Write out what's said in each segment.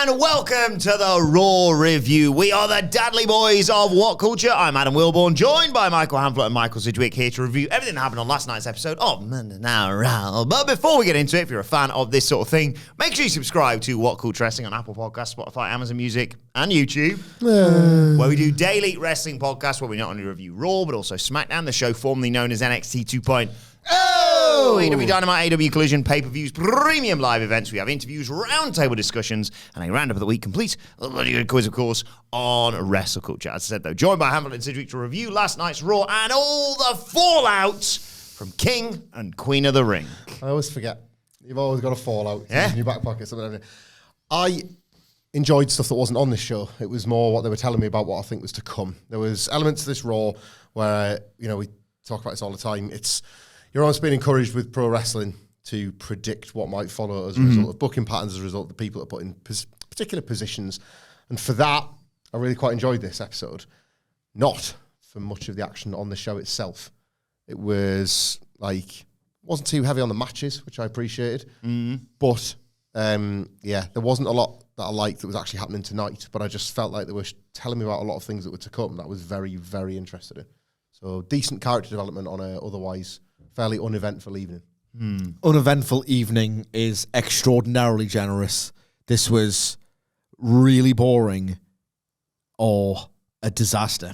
and welcome to the Raw Review. We are the Dadley Boyz of WhatCulture. I'm Adam Wilborn, joined by Michael Hamflett and Michael Sidgwick, here to review everything that happened on last night's episode of McDonagh Raw. But before we get into it, if you're a fan of this sort of thing, make sure you subscribe to WhatCulture Wrestling on Apple Podcasts, Spotify, Amazon Music, and YouTube, where we do daily wrestling podcasts where we not only review Raw, but also SmackDown, the show formerly known as NXT 2.0. AEW Dynamite, AEW Collision, pay-per-views, premium live events. We have interviews, roundtable discussions, and a roundup of the week complete. A bloody good quiz, of course, on WrestleCulture. As I said, though, joined by Hamflett and Sidgwick to review last night's Raw and all the fallout from King and Queen of the Ring. I always forget. You've always got a fallout in your back pocket. Something. I enjoyed stuff that wasn't on this show. It was more what they were telling me about what I think was to come. There was elements of this Raw where, we talk about this all the time. You're always being encouraged with pro wrestling to predict what might follow as a result of booking patterns, as a result of the people that are put in particular positions. And for that, I really quite enjoyed this episode. Not for much of the action on the show itself. It was wasn't too heavy on the matches, which I appreciated. But there wasn't a lot that I liked that was actually happening tonight. But I just felt like they were telling me about a lot of things that were to come that I was very, very interested in. So decent character development on a otherwise fairly uneventful evening. Uneventful evening is extraordinarily generous. This was really boring or a disaster.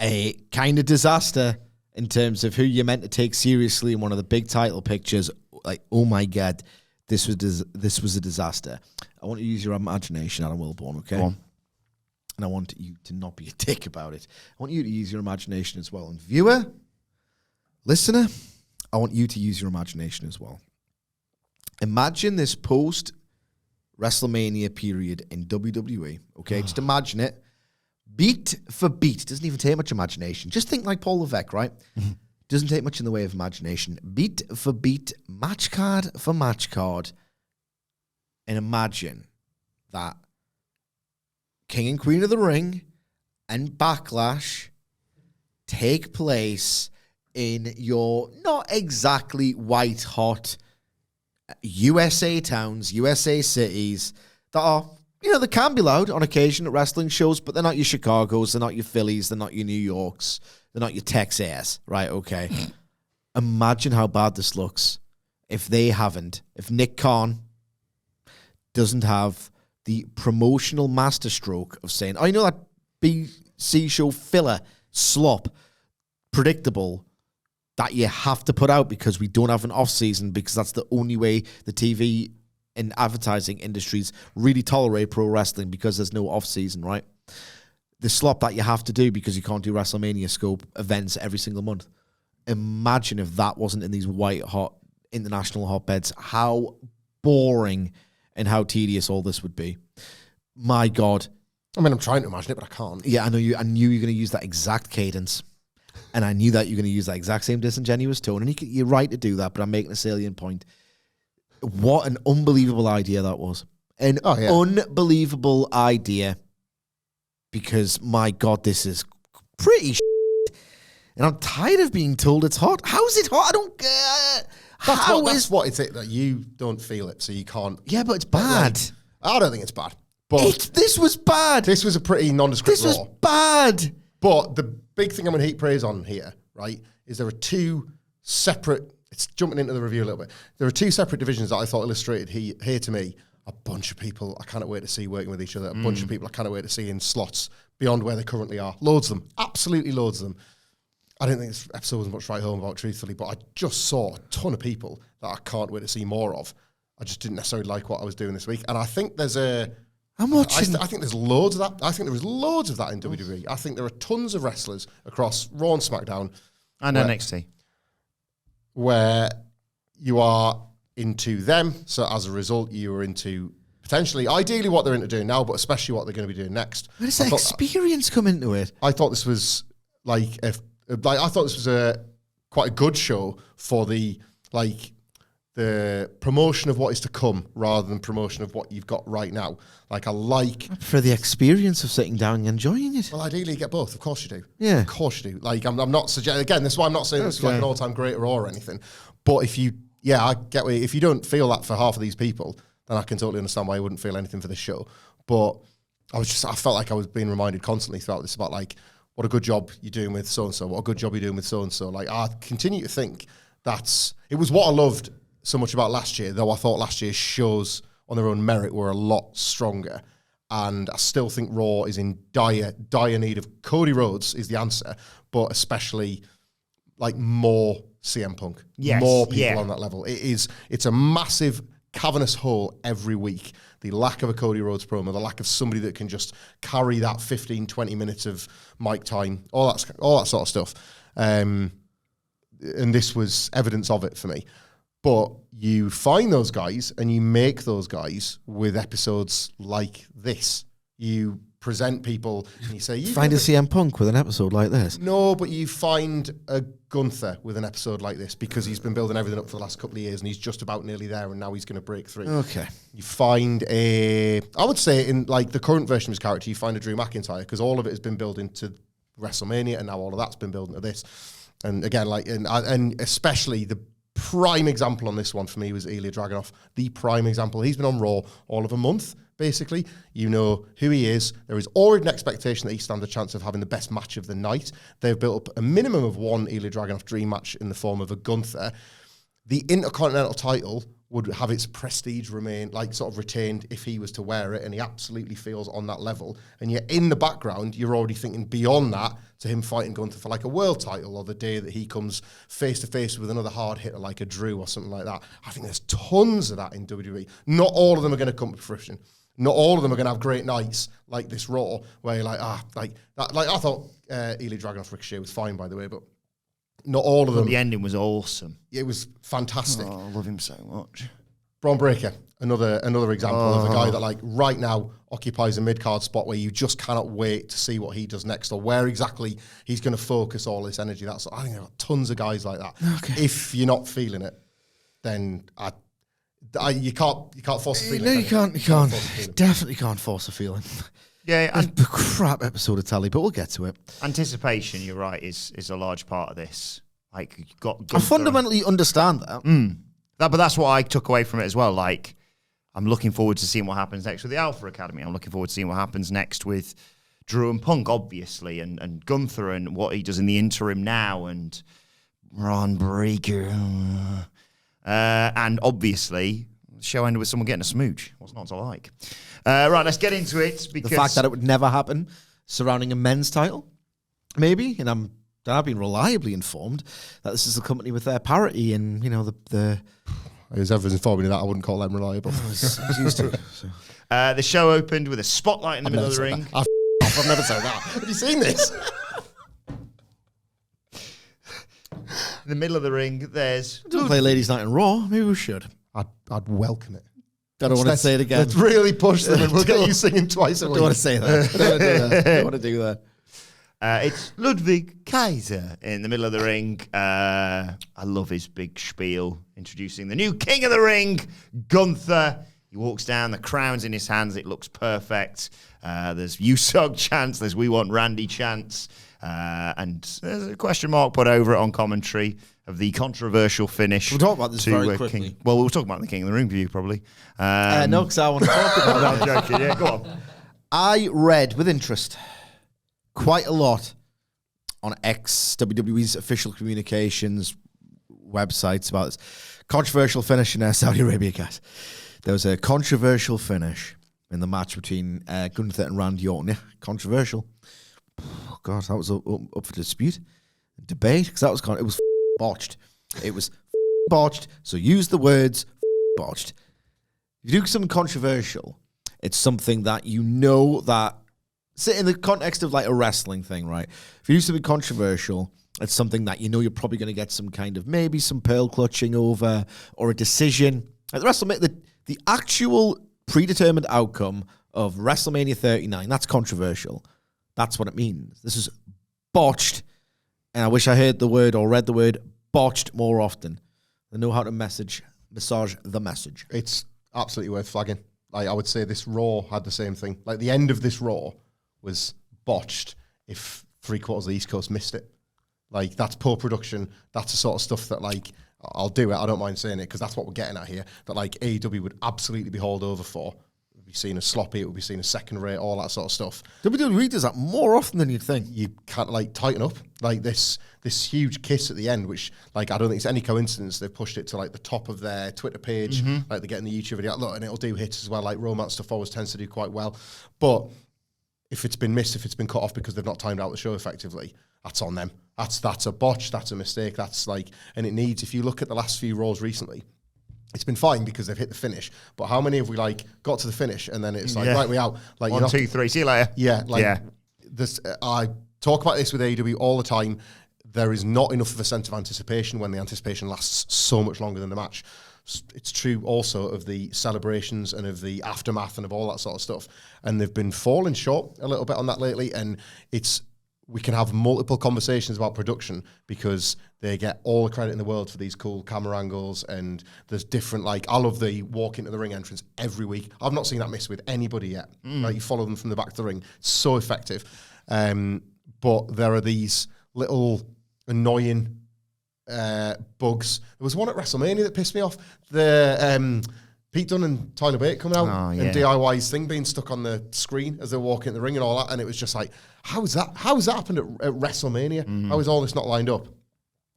A kind of disaster in terms of who you're meant to take seriously in one of the big title pictures. Like, oh my God, this was a disaster. I want you to use your imagination, Adam Wilborn, okay? Go on. And I want you to not be a dick about it. I want you to use your imagination as well. And viewer, listener, I want you to use your imagination as well. Imagine this post-WrestleMania period in WWE, okay? Just imagine it. Beat for beat. It doesn't even take much imagination. Just think like Paul Levesque, right? Doesn't take much in the way of imagination. Beat for beat, match card for match card. And imagine that King and Queen of the Ring and Backlash take place in your not exactly white hot USA towns, USA cities that are, they can be loud on occasion at wrestling shows, but they're not your Chicagos, they're not your Phillies, they're not your New Yorks, they're not your Texas, right? Okay. Imagine how bad this looks if Nick Khan doesn't have the promotional masterstroke of saying, that BC show filler, slop, predictable, that you have to put out because we don't have an off-season, because that's the only way the TV and advertising industries really tolerate pro wrestling, because there's no off-season, right? The slop that you have to do because you can't do WrestleMania scope events every single month. Imagine if that wasn't in these white-hot international hotbeds, how boring and how tedious all this would be. My God. I mean, I'm trying to imagine it, but I can't. Yeah, I knew you were going to use that exact cadence. And I knew that you were going to use that exact same disingenuous tone. And you're right to do that, but I'm making a salient point. What an unbelievable idea that was. Unbelievable idea. Because, my God, this is pretty shit. And I'm tired of being told it's hot. How is it hot? I don't get... That's what it's that you don't feel it, so you can't. Yeah, but it's bad. I don't think it's bad. But this was bad. This was a pretty nondescript Raw. This was bad. But the big thing I'm going to heap praise on here, right, is there are two separate. It's jumping into the review a little bit. There are two separate divisions that I thought illustrated here to me a bunch of people I cannot wait to see working with each other. A bunch of people I cannot wait to see in slots beyond where they currently are. Loads of them. Absolutely loads of them. I didn't think this episode was much right home about, truthfully, but I just saw a ton of people that I can't wait to see more of. I just didn't necessarily like what I was doing this week. And I think there's I think there's loads of that. I think there was loads of that in WWE. I think there are tons of wrestlers across Raw and SmackDown. And NXT. Where you are into them. So as a result, you are into potentially, ideally what they're into doing now, but especially what they're going to be doing next. Where does that experience come into it? I thought this was I thought this was quite a good show for the promotion of what is to come rather than promotion of what you've got right now. I prefer the experience of sitting down and enjoying it. Well, ideally you get both. Of course you do. Yeah. Of course you do. I'm not suggesting, again, this is why I'm not saying this is like an all-time great Raw or anything. But if you don't feel that for half of these people, then I can totally understand why I wouldn't feel anything for this show. But I felt like I was being reminded constantly throughout this about like, what a good job you're doing with so-and-so, what a good job you're doing with so-and-so. Like, I continue to think it was what I loved so much about last year, though I thought last year's shows on their own merit were a lot stronger. And I still think Raw is in dire need of Cody Rhodes is the answer, but especially like more CM Punk. Yes, more people on that level. It's a massive cavernous hole every week. The lack of a Cody Rhodes promo, the lack of somebody that can just carry that 15, 20 minutes of mic time, all that sort of stuff. And this was evidence of it for me. But you find those guys and you make those guys with episodes like this. You present people and you say... Find a CM Punk with an episode like this? No, but you find a Gunther with an episode like this because he's been building everything up for the last couple of years and he's just about nearly there and now he's going to break through. Okay. You find I would say in like the current version of his character, you find a Drew McIntyre because all of it has been built into WrestleMania and now all of that's been built into this. And again, like, and especially the prime example on this one for me was Ilja Dragunov. The prime example. He's been on Raw all of a month, basically. You know who he is. There is already an expectation that he stands a chance of having the best match of the night. They've built up a minimum of one Ilja Dragunov dream match in the form of a Gunther. The Intercontinental title would have its prestige retained if he was to wear it, and he absolutely feels on that level. And yet in the background, you're already thinking beyond that to him fighting Gunther for like a world title or the day that he comes face to face with another hard hitter like a Drew or something like that. I think there's tons of that in WWE. Not all of them are going to come to fruition. Not all of them are going to have great nights like this Raw, where you're like, like I thought Ilja Dragunov Ricochet was fine, by the way, but not all of them. The ending was awesome. It was fantastic. Oh, I love him so much. Braun Breaker, another example of a guy that like right now occupies a mid-card spot where you just cannot wait to see what he does next or where exactly he's going to focus all this energy. I think there are tons of guys like that. Okay. If you're not feeling it, then you can't force a feeling. No, you can't. Definitely can't force a feeling. Yeah, It's a crap episode of Tally, but we'll get to it. anticipation, you're right, is a large part of this. Like, you've got I Gunther fundamentally understand that. but that's what I took away from it as well. Like, I'm looking forward to seeing what happens next with the Alpha Academy. I'm looking forward to seeing what happens next with Drew and Punk, obviously, and Gunther and what he does in the interim now, and Braun Breaker. And obviously, the show ended with someone getting a smooch. What's not to like? Right, let's get into it. Because The fact that it would never happen surrounding a men's title, maybe, and I've been reliably informed that this is a company with their parity and, you know, the As everyone's informing me that, I wouldn't call them reliable. I was used to it. So. the show opened with a spotlight in the middle of the ring. I've never said that. Have you seen this? In the middle of the ring, there's... Don't play Ladies Night in Raw. Maybe we should. I'd welcome it. I don't want to say it again. Let's really push them and we'll get you singing twice a I week. don't want to say that. I don't want to do that. It's Ludwig Kaiser in the middle of the ring. I love his big spiel introducing the new king of the ring, Gunther. He walks down, the crown's in his hands, it looks perfect. There's "You Suck" chants, there's "We Want Randy" chants, and there's a question mark put over it on commentary of the controversial finish. We'll talk about this to, very quickly. We'll talk about the king of the ring view probably. No, because I want to talk about No, it. I'm joking, yeah, go on. I read with interest quite a lot on WWE's official communications websites about this controversial finish in Saudi Arabia, guys. There was a controversial finish in the match between Gunther and Randy Orton. Yeah, controversial. Oh, God, that was up for dispute, debate, because it was botched. It was botched. So use the words botched. If you do something controversial, it's something that you know that, say in the context of like a wrestling thing, right? If you do something controversial, it's something that you know you're probably going to get some kind of, maybe some pearl clutching over or a decision. Like the actual predetermined outcome of WrestleMania 39, that's controversial. That's what it means. This is botched. And I wish I heard the word or read the word botched more often. They know how to massage the message. It's absolutely worth flagging. Like, I would say this Raw had the same thing. Like, the end of this Raw was botched if 3/4 of the East Coast missed it. Like, that's poor production. That's the sort of stuff that, like, I'll do it. I don't mind saying it because that's what we're getting at here. That like AEW would absolutely be hauled over for. It would be seen as sloppy. It would be seen as second rate. All that sort of stuff. WWE does that more often than you'd think. You can't like tighten up like this huge kiss at the end, which like I don't think it's any coincidence they've pushed it to like the top of their Twitter page. Like they're getting the YouTube video. Look, and it'll do hits as well. Like romance stuff always tends to do quite well, but if it's been missed, if it's been cut off because they've not timed out the show effectively, that's on them. That's a botch. That's a mistake. That's like, and it needs. If you look at the last few Raws recently, it's been fine because they've hit the finish. But how many have we like got to the finish and then it's like right, we out. Like 1, 2, 3. See you later. Yeah, like this. I talk about this with AEW all the time. There is not enough of a sense of anticipation when the anticipation lasts so much longer than the match. It's true also of the celebrations and of the aftermath and of all that sort of stuff. And they've been falling short a little bit on that lately. And we can have multiple conversations about production because they get all the credit in the world for these cool camera angles. And there's different, like, I love the walk into the ring entrance every week. I've not seen that miss with anybody yet. Like, you follow them from the back of the ring. It's so effective. But there are these little annoying bugs. There was one at WrestleMania that pissed me off. The Pete Dunne and Tyler Bate coming out and DIY's thing being stuck on the screen as they're walking in the ring and all that. And it was just like, how has that happened at WrestleMania? How is all this not lined up?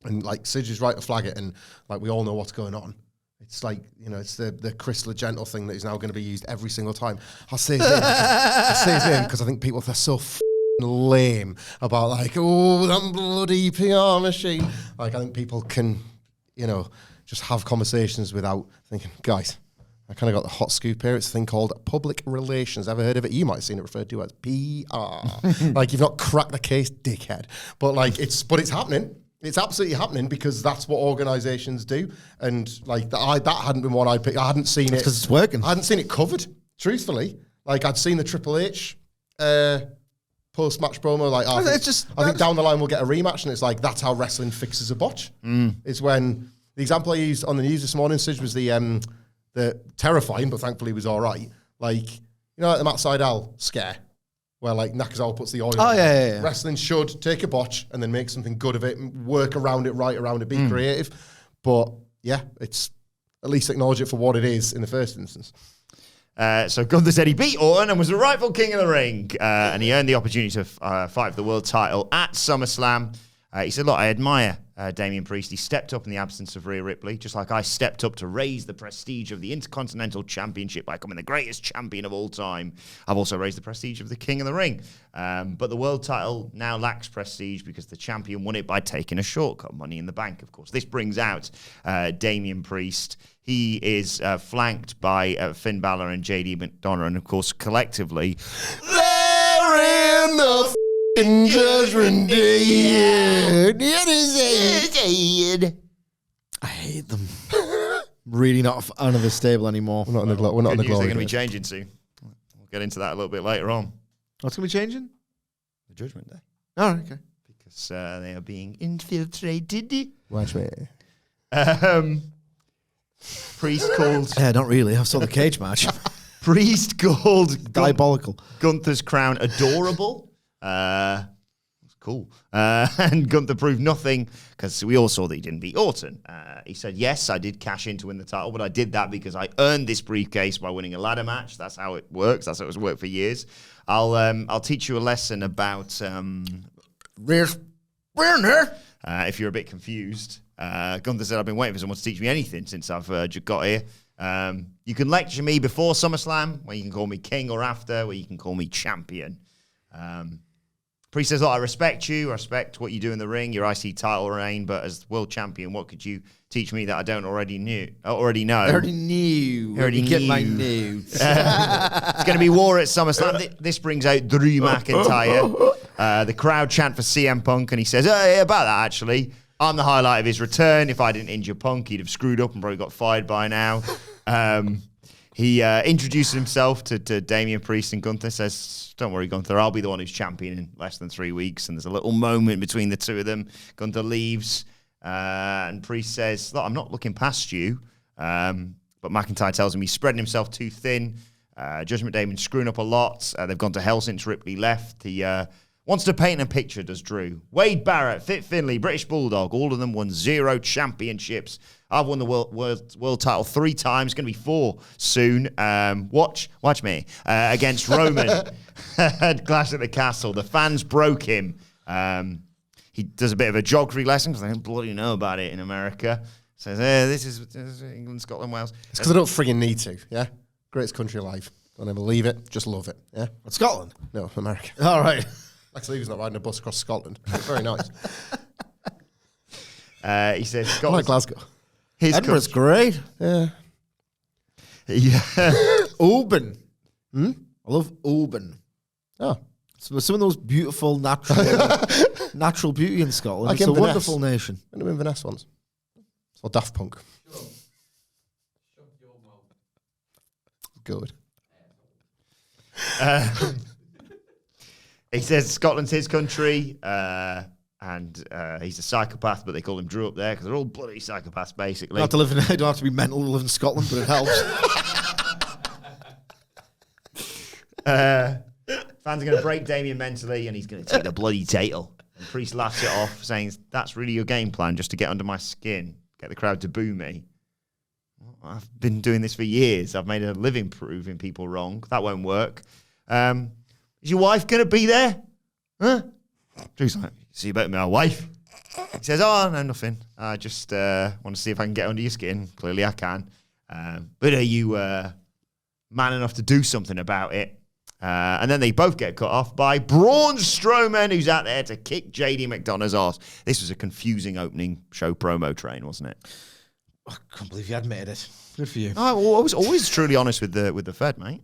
And like Sidge is right to flag it, and like we all know what's going on. It's like, you know, it's the Chris Legento thing that is now going to be used every single time. I'll say his name because I think people are so lame about like, oh, that bloody PR machine. Like, I think people can, you know, just have conversations without thinking, guys, I kind of got the hot scoop here. It's a thing called public relations. Ever heard of it? You might have seen it referred to as PR. Like, you've not cracked the case, dickhead. But like, it's happening. It's absolutely happening because that's what organisations do. And like that hadn't been one I picked. I hadn't seen it because it's working. I hadn't seen it covered. Truthfully, like I'd seen the Triple H post-match promo. Like I think down the line we'll get a rematch, and it's like that's how wrestling fixes a botch. It's when the example I used on the news this morning, Sidge, was the terrifying, but thankfully was all right. Like, you know, like the Matt Sydal scare, where like Nakazawa puts the oil. Yeah. Wrestling should take a botch and then make something good of it, and work around it, right around it, be creative. But yeah, it's at least acknowledge it for what it is in the first instance. So Gunther said he beat Orton and was the rightful king of the ring, and he earned the opportunity to fight for the world title at SummerSlam. He said, look, I admire Damian Priest. He stepped up in the absence of Rhea Ripley, just like I stepped up to raise the prestige of the Intercontinental Championship by becoming the greatest champion of all time. I've also raised the prestige of the King of the Ring. But the world title now lacks prestige because the champion won it by taking a shortcut, Money in the Bank, of course. This brings out Damian Priest. He is flanked by Finn Balor and JD McDonagh, and of course, collectively, they're in the Judgment Day. I hate them. Really not under the stable anymore. We're not in the glory. They're going to be changing soon. We'll get into that a little bit later on. What's going to be changing? The Judgment Day. Oh, okay. Because they are being infiltrated. Watch me. Priest called... Yeah, not really. I saw the cage match. Priest called... Diabolical. Gunther's crown adorable. It's cool. And Gunther proved nothing because we all saw that he didn't beat Orton. He said, yes, I did cash in to win the title, but I did that because I earned this briefcase by winning a ladder match. That's how it works. That's how it's worked for years. I'll teach you a lesson about if you're a bit confused. Gunther said, I've been waiting for someone to teach me anything since I've got here. You can lecture me before SummerSlam, where you can call me king, or after, where you can call me champion. Priest says, look, I respect you. I respect what you do in the ring, your IC title reign, but as world champion, what could you teach me that I don't already know? I already knew. Get my news. It's going to be war at SummerSlam. This brings out Drew McIntyre. The crowd chant for CM Punk, and he says, hey, about that, actually. I'm the highlight of his return. If I didn't injure Punk, he'd have screwed up and probably got fired by now. He introduces himself to Damian Priest, and Gunther says, don't worry, Gunther, I'll be the one who's champion in less than 3 weeks. And there's a little moment between the two of them. Gunther leaves, and Priest says, look, I'm not looking past you. But McIntyre tells him he's spreading himself too thin. Judgment Day been screwing up a lot. They've gone to hell since Ripley left. He Wants to paint a picture, does Drew. Wade Barrett, Fit Finlay, British Bulldog, all of them won 0 championships. I've won the world title 3 times, going to be 4 soon. Watch me. Against Roman at Clash at the Castle. The fans broke him. He does a bit of a geography lesson because I don't bloody know about it in America. Says, this is England, Scotland, Wales. It's because I don't frigging need to, yeah? Greatest country alive. I'll never leave it, just love it, yeah? What, Scotland? No, America. All right. Actually, he's not riding a bus across Scotland. Very nice. He says, I like Glasgow. Edinburgh's great. Yeah. Oban. I love Oban. Oh. Some of those beautiful natural beauty in Scotland. It's a wonderful nation. I've been to Inverness once. Or Daft Punk. Good. He says Scotland's his country, and he's a psychopath, but they call him Drew up there because they're all bloody psychopaths, basically. I don't have to be mental to live in Scotland, but it helps. Fans are going to break Damian mentally, and he's going to take the bloody title. And Priest laughs it off, saying, "That's really your game plan, just to get under my skin, get the crowd to boo me. Well, I've been doing this for years. I've made a living proving people wrong. That won't work. Is your wife going to be there? Huh?" Drew's like, "So you better be my wife." He says, "Oh, no, nothing. I just want to see if I can get under your skin. Clearly I can. But are you man enough to do something about it?" And then they both get cut off by Braun Strowman, who's out there to kick JD McDonagh's ass. This was a confusing opening show promo train, wasn't it? I can't believe you admitted it. Good for you. Oh, I was always truly honest with the Fed, mate.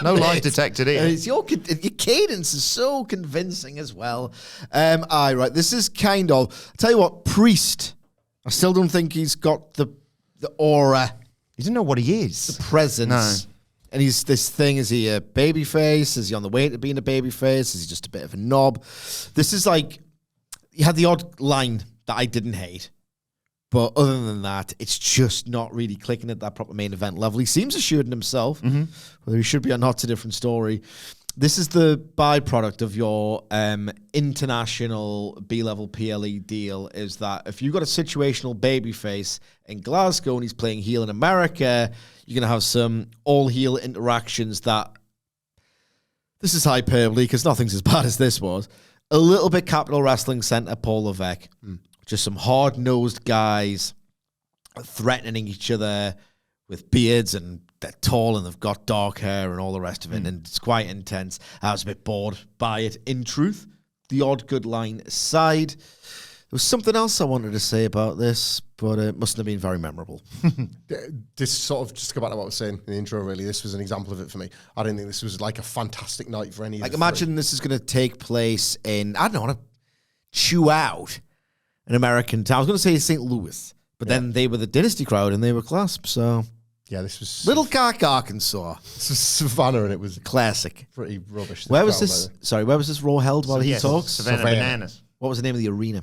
No lies detected here. Your cadence is so convincing as well. Right. This is kind of... I'll tell you what, Priest, I still don't think he's got the aura. He doesn't know what he is. The presence. No. And he's this thing, is he a babyface? Is he on the way to being a babyface? Is he just a bit of a knob? This is like... He had the odd line that I didn't hate. But other than that, it's just not really clicking at that proper main event level. He seems assured in himself. Mm-hmm. Whether he should be or not's a different story. This is the byproduct of your international B-level PLE deal, is that if you've got a situational babyface in Glasgow and he's playing heel in America, you're going to have some all-heel interactions that... This is hyperbole because nothing's as bad as this was. A little bit Capital Wrestling Center, Paul Levesque. Just some hard-nosed guys threatening each other with beards, and they're tall and they've got dark hair and all the rest of it, and it's quite intense. I was a bit bored by it, in truth. The odd good line aside. There was something else I wanted to say about this, but it mustn't have been very memorable. This sort of, just to go back to what I was saying in the intro, really, this was an example of it for me. I didn't think this was like a fantastic night for any of Like, the imagine three. this is going to take place in, I don't know, chew out an American town. I was going to say St. Louis, but then they were the Dynasty crowd and they were clasp, so... Yeah, this was... Little Cock, Arkansas. This was Savannah, and it was Classic. pretty rubbish. Where was this? Sorry, where was this Raw held while he talks? Savannah Bananas. What was the name of the arena?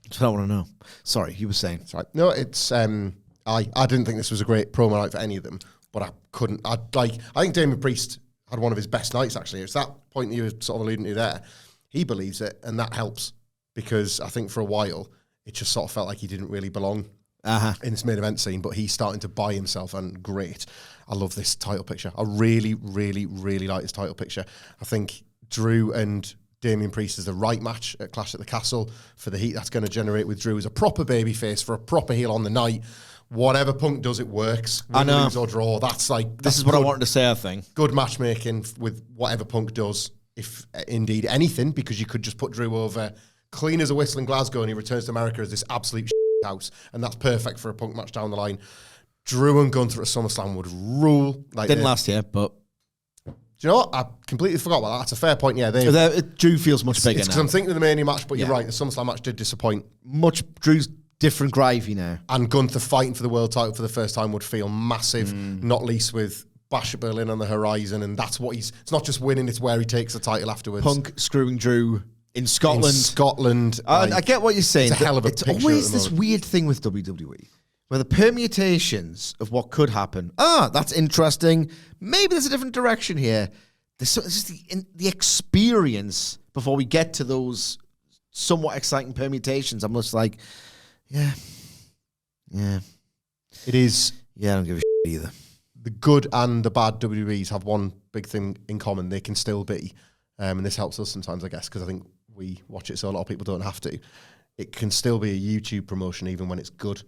That's what I want to know. Sorry, you were saying. That's right. No, it's... I didn't think this was a great promo night for any of them, but I think Damian Priest had one of his best nights, actually. It's that point you were sort of alluding to there. He believes it, and that helps, because I think for a while, it just sort of felt like he didn't really belong in this main event scene, but he's starting to buy himself, and great. I love this title picture. I really, really, really like this title picture. I think Drew and Damian Priest is the right match at Clash at the Castle for the heat that's going to generate with Drew as a proper babyface for a proper heel on the night. Whatever Punk does, it works. Win, lose or draw. That's what I wanted to say, I think. Good matchmaking with whatever Punk does, if indeed anything, because you could just put Drew over clean as a whistle in Glasgow and he returns to America as this absolute house, and that's perfect for a Punk match down the line. Drew and Gunther at SummerSlam would rule. Didn't last year, but... Do you know what? I completely forgot about that. That's a fair point, yeah. Drew feels much bigger now. Because I'm thinking of the Mania match, but you're right, the SummerSlam match did disappoint. Drew's different gravy now. And Gunther fighting for the world title for the first time would feel massive, not least with Bash at Berlin on the horizon, and that's what it's not just winning, it's where he takes the title afterwards. Punk screwing Drew in Scotland. I get what you're saying. It's a hell of a It's picture always at the this moment. weird thing with WWE, where the permutations of what could happen, that's interesting, maybe there's a different direction here, It's just the experience before we get to those somewhat exciting permutations. I'm just like, yeah. It is. Yeah, I don't give a shit either. The good and the bad WWEs have one big thing in common. They can still be, and this helps us sometimes, I guess, because I think we watch it so a lot of people don't have to. It can still be a YouTube promotion even when it's good.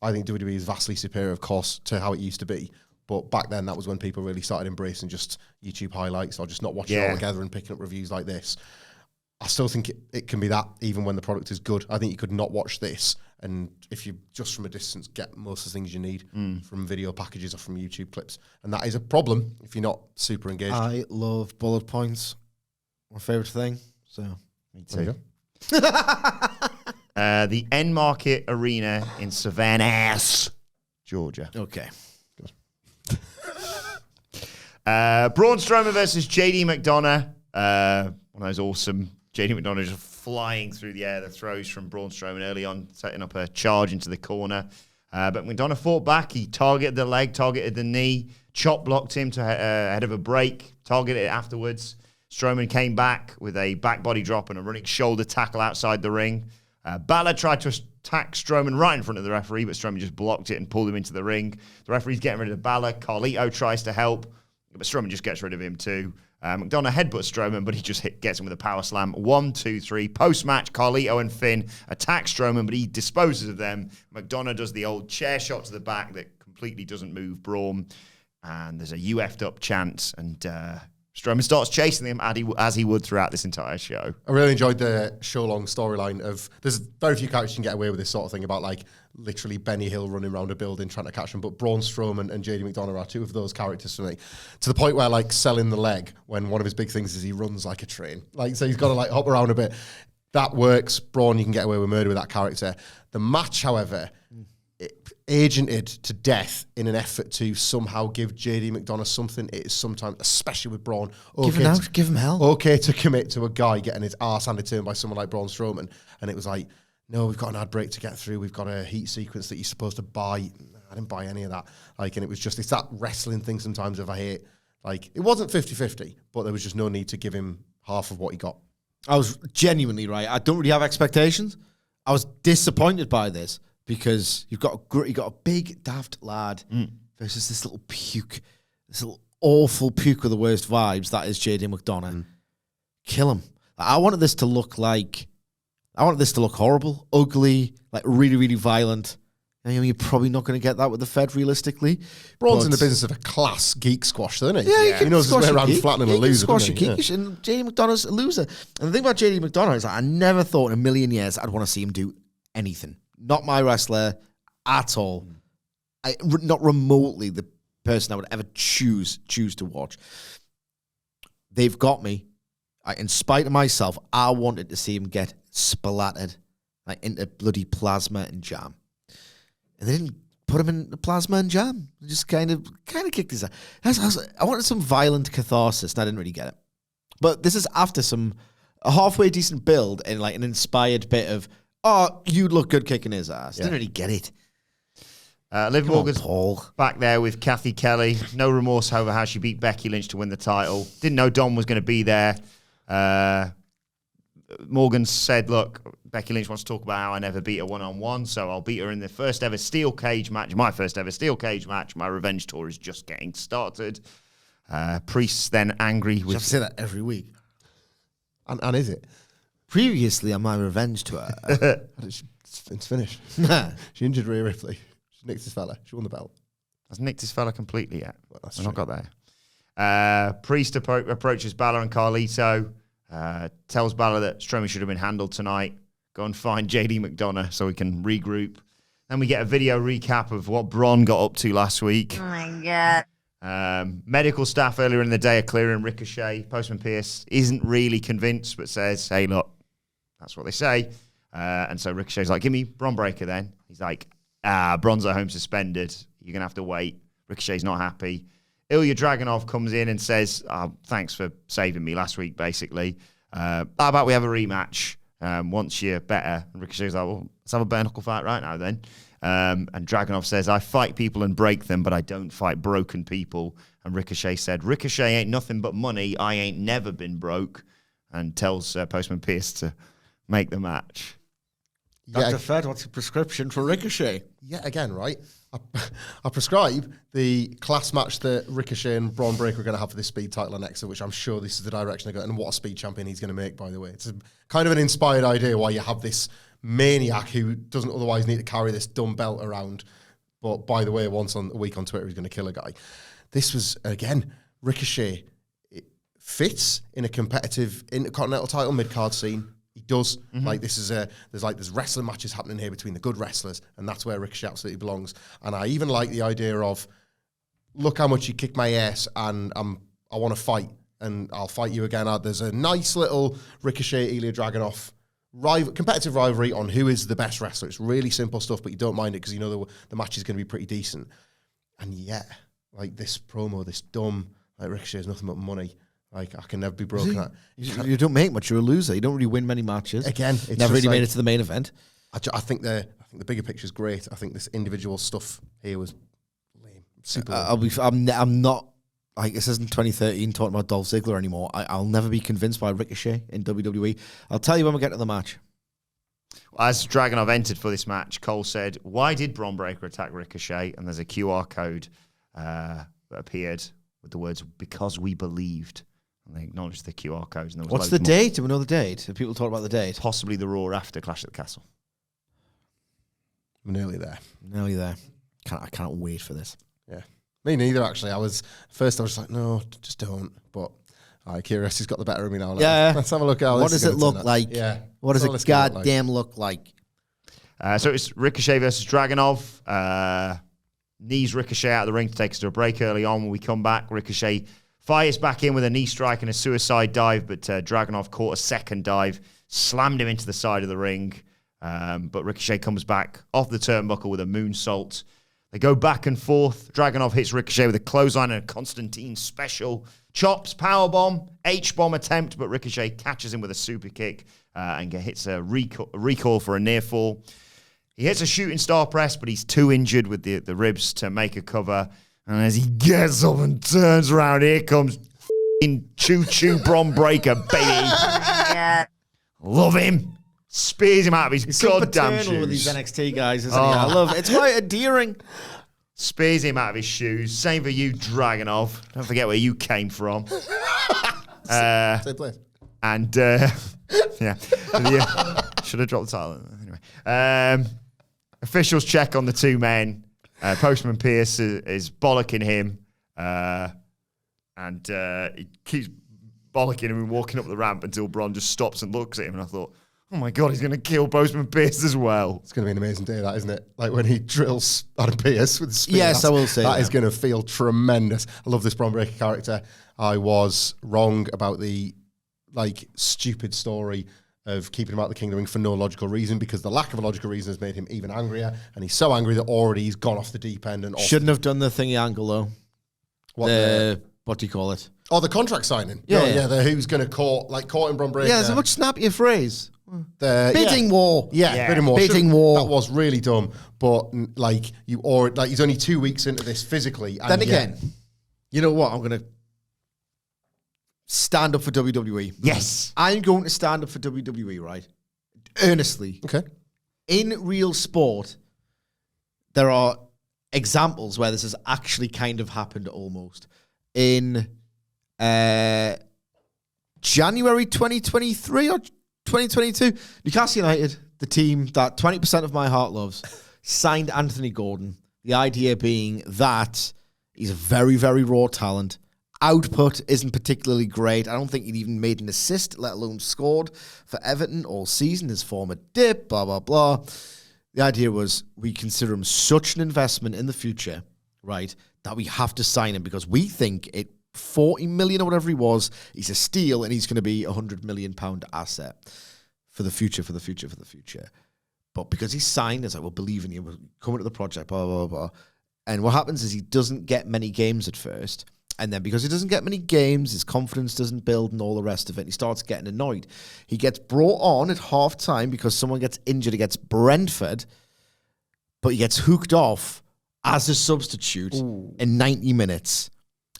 I think WWE is vastly superior, of course, to how it used to be. But back then, that was when people really started embracing just YouTube highlights or just not watching it all together and picking up reviews like this. I still think it can be that even when the product is good. I think you could not watch this, and if you just from a distance get most of the things you need from video packages or from YouTube clips. And that is a problem if you're not super engaged. I love bullet points. My favourite thing. So, me too. The End Market Arena in Savannah, Georgia. Okay. Braun Strowman versus JD McDonagh. One of those awesome JD McDonagh just flying through the air. The throws from Braun Strowman early on, setting up a charge into the corner. But McDonagh fought back. He targeted the leg, targeted the knee, chop blocked him to ahead of a break, targeted it afterwards. Strowman came back with a back body drop and a running shoulder tackle outside the ring. Balor tried to attack Strowman right in front of the referee, but Strowman just blocked it and pulled him into the ring. The referee's getting rid of Balor. Carlito tries to help, but Strowman just gets rid of him too. McDonagh headbutts Strowman, but he just gets him with a power slam. 1, 2, 3. Post-match, Carlito and Finn attack Strowman, but he disposes of them. McDonagh does the old chair shot to the back that completely doesn't move Braun. And there's a "you effed up" chant, and Strowman starts chasing him as he would throughout this entire show. I really enjoyed the show-long storyline of... There's very few characters can get away with this sort of thing about, like, literally Benny Hill running around a building trying to catch him, but Braun Strowman and JD McDonagh are two of those characters for me. To the point where, like, selling the leg, when one of his big things is he runs like a train. Like, so he's got to, like, hop around a bit. That works. Braun, you can get away with murder with that character. The match, however... It agented to death in an effort to somehow give JD McDonagh something. It is sometimes, especially with Braun, give him hell. Okay to commit to a guy getting his arse handed to him by someone like Braun Strowman. And it was like, no, we've got an ad break to get through. We've got a heat sequence that you're supposed to buy. I didn't buy any of that. Like, and it was just, it's that wrestling thing sometimes if I hate. Like, it wasn't 50-50, but there was just no need to give him half of what he got. I was genuinely right. I don't really have expectations. I was disappointed by this. Because you've got a big daft lad versus this little puke, this little awful puke with the worst vibes that is JD McDonagh. Kill him. I wanted this to look horrible, ugly, like really, really violent. I mean, you're probably not going to get that with the Fed realistically. Braun's in the business of a class geek squash, isn't he? Yeah, he knows his way around flattening a loser. Squash a geek, and JD McDonagh's a loser. And the thing about JD McDonagh is I never thought in a million years I'd want to see him do anything. Not my wrestler at all. Not remotely the person I would ever choose to watch. They've got me. In spite of myself, I wanted to see him get splattered like into bloody plasma and jam. And they didn't put him in the plasma and jam. They just kind of kicked his ass. I wanted some violent catharsis, and I didn't really get it. But this is after a halfway decent build and like an inspired bit of, oh, you look good kicking his ass. Didn't really get it. Liv Morgan's back there with Kathy Kelly. No remorse over how she beat Becky Lynch to win the title. Didn't know Dom was going to be there. Morgan said, look, Becky Lynch wants to talk about how I never beat her one-on-one, so I'll beat her in the first ever steel cage match, my first ever steel cage match. My revenge tour is just getting started. Priest's then angry with... You have to say that every week. And is it? Previously on my revenge tour. It's finished. She injured Rhea Ripley. She nicked his fella. She won the belt. Hasn't nicked his fella completely yet. Well, that's I've not got there. Priest approaches Balor and Carlito. Tells Balor that Strowman should have been handled tonight. Go and find JD McDonagh so we can regroup. Then we get a video recap of what Braun got up to last week. Oh my God. Medical staff earlier in the day are clearing Ricochet. Postman Pierce isn't really convinced, but says, hey, look, that's what they say. And so Ricochet's like, give me Braun Breaker then. He's like, Braun's at home suspended. You're going to have to wait. Ricochet's not happy. Ilja Dragunov comes in and says, thanks for saving me last week, basically. How about we have a rematch once you're better? And Ricochet's like, well, let's have a bare knuckle fight right now then. And Dragunov says, I fight people and break them, but I don't fight broken people. And Ricochet said, Ricochet ain't nothing but money. I ain't never been broke. And tells Postman Pearce to make the match. Dr. Fed, what's your prescription for Ricochet? Yeah, again, right? I prescribe the class match that Ricochet and Braun Breaker are going to have for this speed title on Nexa, which I'm sure this is the direction they're going. And what a speed champion he's going to make, by the way. It's kind of an inspired idea why you have this maniac who doesn't otherwise need to carry this dumb belt around. But by the way, once a week on Twitter, he's going to kill a guy. This was, again, Ricochet. It fits in a competitive Intercontinental title mid-card scene. He does. Like, there's wrestling matches happening here between the good wrestlers, and that's where Ricochet absolutely belongs. And I even like the idea of, look how much you kicked my ass, and I want to fight, and I'll fight you again. There's a nice little Ricochet, Ilja Dragunov competitive rivalry on who is the best wrestler. It's really simple stuff, but you don't mind it because you know the match is going to be pretty decent. And yet, like this promo, this dumb, like Ricochet is nothing but money. Like, I can never be broken at. You don't make much. You're a loser. You don't really win many matches. Again, it's never really like, made it to the main event. I think the bigger picture is great. I think this individual stuff here was lame. Super lame. I'm not, like, this isn't 2013 talking about Dolph Ziggler anymore. I'll never be convinced by Ricochet in WWE. I'll tell you when we get to the match. As Dragunov entered for this match, Cole said, why did Braun Breaker attack Ricochet? And there's a QR code that appeared with the words, because we believed. And they acknowledged the QR code. And there was What's the date? Do we know the date? Have people talk about the date? Possibly the Raw after Clash at the Castle. I'm nearly there. Nearly there. I can't wait for this. Yeah. Me neither, actually. I was like, no, just don't. But curiosity's got the better of me now. Let's have a look at how what does it look like? Yeah. What does it goddamn look like? So it's Ricochet versus Dragunov. Knees Ricochet out of the ring to take us to a break early on. When we come back, Ricochet fires back in with a knee strike and a suicide dive, but Dragunov caught a second dive, slammed him into the side of the ring. But Ricochet comes back off the turnbuckle with a moonsault. They go back and forth. Dragunov hits Ricochet with a clothesline and a Constantine special. Chops, powerbomb, H-bomb attempt, but Ricochet catches him with a super kick and hits a recall for a near fall. He hits a shooting star press, but he's too injured with the ribs to make a cover. And as he gets up and turns around, here comes choo-choo Braun Breaker, baby. Love him. Spears him out of his goddamn shoes. With these NXT guys, isn't he? I love it. It's quite endearing. Spears him out of his shoes. Same for you, Dragunov. Don't forget where you came from. Same place. And, yeah. Should have dropped the title. Anyway. Officials check on the two men. Postman Pearce is bollocking him. And he keeps bollocking him and walking up the ramp until Braun just stops and looks at him. And I thought, oh my God, he's going to kill Postman Pearce as well. It's going to be an amazing day, that, isn't it? Like when he drills Adam Pearce with the spear. Yes, I will say that is going to feel tremendous. I love this Braun Breaker character. I was wrong about the stupid story of keeping him out of the Kingdom Ring for no logical reason, because the lack of a logical reason has made him even angrier, and he's so angry that already he's gone off the deep end. And shouldn't have done the thingy angle though. What do you call it? Oh, the contract signing. Yeah. The who's going to caught in Braun Breaker. Yeah, it's a much snappier phrase. The bidding war. Yeah, bidding war. Bidding war. That was really dumb. But he's only 2 weeks into this physically. And then again, you know what? I'm going to stand up for WWE. Yes. I'm going to stand up for WWE, right? Earnestly. Okay. In real sport, there are examples where this has actually kind of happened almost. In January 2023 or 2022, Newcastle United, the team that 20% of my heart loves, signed Anthony Gordon. The idea being that he's a very, very raw talent. Output isn't particularly great. I don't think he'd even made an assist, let alone scored for Everton all season. His form had dipped, blah, blah, blah. The idea was we consider him such an investment in the future, right, that we have to sign him because we think 40 million or whatever he was, he's a steal and he's going to be a £100 million asset for the future. But because he's signed, it's like, we'll believe in you, we're coming to the project, blah, blah, blah. And what happens is he doesn't get many games at first. And then because he doesn't get many games, his confidence doesn't build and all the rest of it, and he starts getting annoyed. He gets brought on at half-time because someone gets injured against Brentford, but he gets hooked off as a substitute in 90 minutes.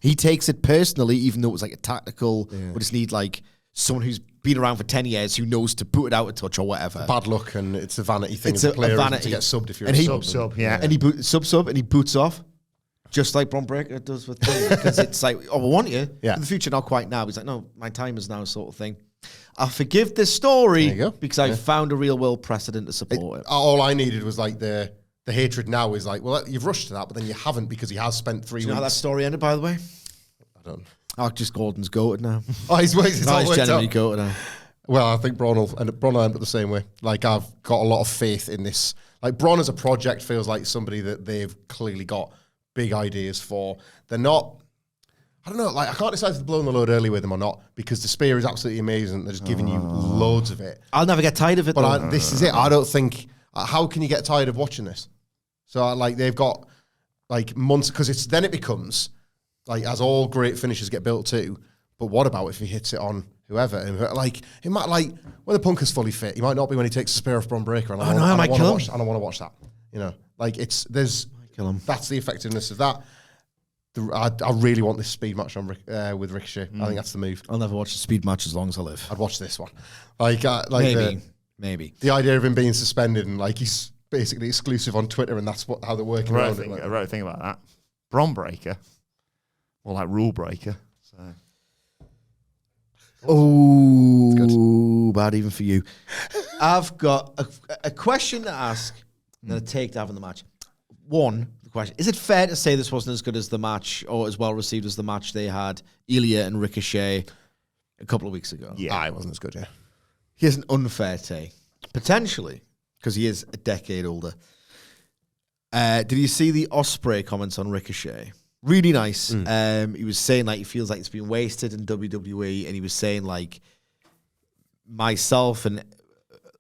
He takes it personally, even though it was like a tactical. We just need like someone who's been around for 10 years who knows to put it out a touch or whatever. Bad luck, and it's a vanity thing It's as a player vanity. to get subbed if you're And a he- sub. Yeah. And he sub and he boots off, just like Braun Breaker does with things. Because it's like, oh, I want you. Yeah. In the future, not quite now. He's like, no, my time is now, sort of thing. I forgive this story There you go. because I found a real world precedent to support it. All I needed was like the hatred now is like, well, you've rushed to that, but then you haven't because he has spent 3 Do you know how that weeks. story ended, by the way? I don't. Just Gordon's goated now. Oh, he's He's all worked genuinely out. goated now. Well, I think Braun will end up the same way. Like, I've got a lot of faith in this. Like, Braun as a project feels like somebody that they've clearly got big ideas for. They're not, I don't know, like, I can't decide if they're blowing the load early with them or not because the spear is absolutely amazing. They're just giving you loads of it. I'll never get tired of it, But this is it. I don't think, how can you get tired of watching this? So, like, they've got, like, months, because it becomes, like, as all great finishes get built to, but what about if he hits it on whoever? And, like, it might, like, when the Punk is fully fit, he might not be when he takes a spear off Braun Breaker. And I don't want to watch that. You know, like, kill him. that's the effectiveness of that. I really want this speed match on with Ricochet. I think that's the move. I'll never watch a speed match as long as I live. I'd watch this one. Like Maybe. the idea of him being suspended and like he's basically exclusive on Twitter and that's how they're working I around wrote, it. I wrote a thing about that. Braun Breaker. Or like Rule Breaker. So. Oh, bad even for you. I've got a question to ask and a take to have in the match. One, the question, is it fair to say this wasn't as good as the match or as well received as the match they had Ilja and Ricochet a couple of weeks ago? Yeah. It wasn't as good, yeah. Here's an unfair take. Potentially, because he is a decade older. Did you see the Ospreay comments on Ricochet? Really nice. He was saying like he feels like it's been wasted in WWE, and he was saying like myself and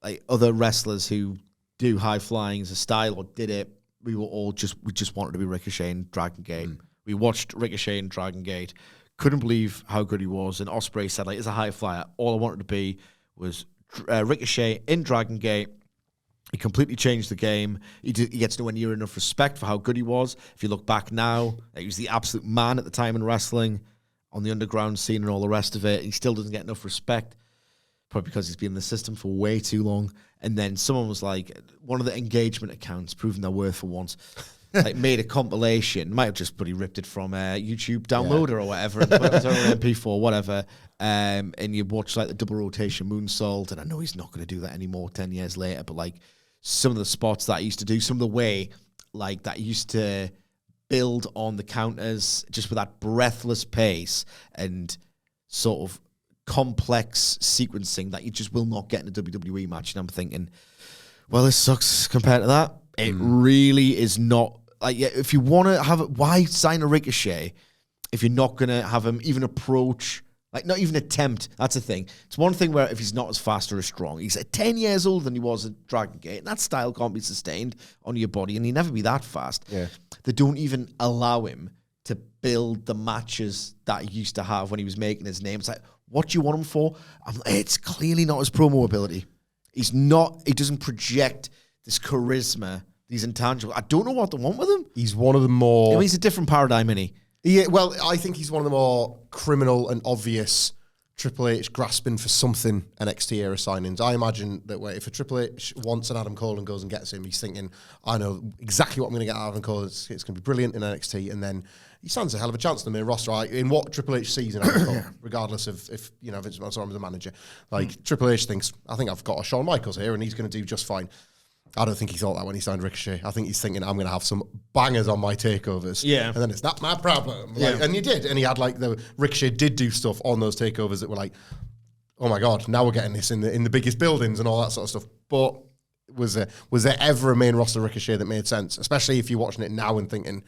like other wrestlers who do high flying as a style or did it, we just wanted to be Ricochet in Dragon Gate. We watched Ricochet in Dragon Gate, couldn't believe how good he was, and Ospreay said like as a high flyer, all I wanted to be was Ricochet in Dragon Gate. He completely changed the game. He gets nowhere near enough respect for how good he was. If you look back now, he was the absolute man at the time in wrestling, on the underground scene and all the rest of it. He still doesn't get enough respect, probably because he's been in the system for way too long. And then someone was like, one of the engagement accounts, proving their worth for once, like made a compilation, might have just pretty ripped it from a YouTube downloader or whatever, and put it on an MP4, whatever. And you watch like the double rotation moonsault, and I know he's not going to do that anymore 10 years later, but like some of the spots that he used to do, some of the way like that he used to build on the counters just with that breathless pace and sort of complex sequencing that you just will not get in a WWE match. And I'm thinking, well, this sucks compared to that. It really is not. Like, yeah, if you want to have it, why sign a Ricochet if you're not going to have him even approach, like not even attempt? That's the thing. It's one thing where if he's not as fast or as strong, he's 10 years older than he was at Dragon Gate, and that style can't be sustained on your body, and he'll never be that fast. Yeah. They don't even allow him to build the matches that he used to have when he was making his name. It's like, what do you want him for? It's clearly not his promo ability. He doesn't project this charisma, these intangibles. I don't know what they want with him. He's one of the more... I mean, he's a different paradigm, isn't he? Yeah, well, I think he's one of the more criminal and obvious Triple H grasping for something NXT era signings. I imagine that if a Triple H wants an Adam Cole and goes and gets him, he's thinking, I know exactly what I'm going to get out of Adam Cole. It's going to be brilliant in NXT. And then he stands a hell of a chance in the main roster, right? In what Triple H sees in Adam Cole, regardless of if, Vince McMahon is a manager. Like, Triple H thinks, I think I've got a Shawn Michaels here and he's going to do just fine. I don't think he thought that when he signed Ricochet. I think he's thinking, I'm going to have some bangers on my takeovers. Yeah. And then it's not my problem. Like, and he did. And he had the Ricochet did do stuff on those takeovers that were like, oh my God, now we're getting this in the biggest buildings and all that sort of stuff. But was there ever a main roster Ricochet that made sense? Especially if you're watching it now and thinking,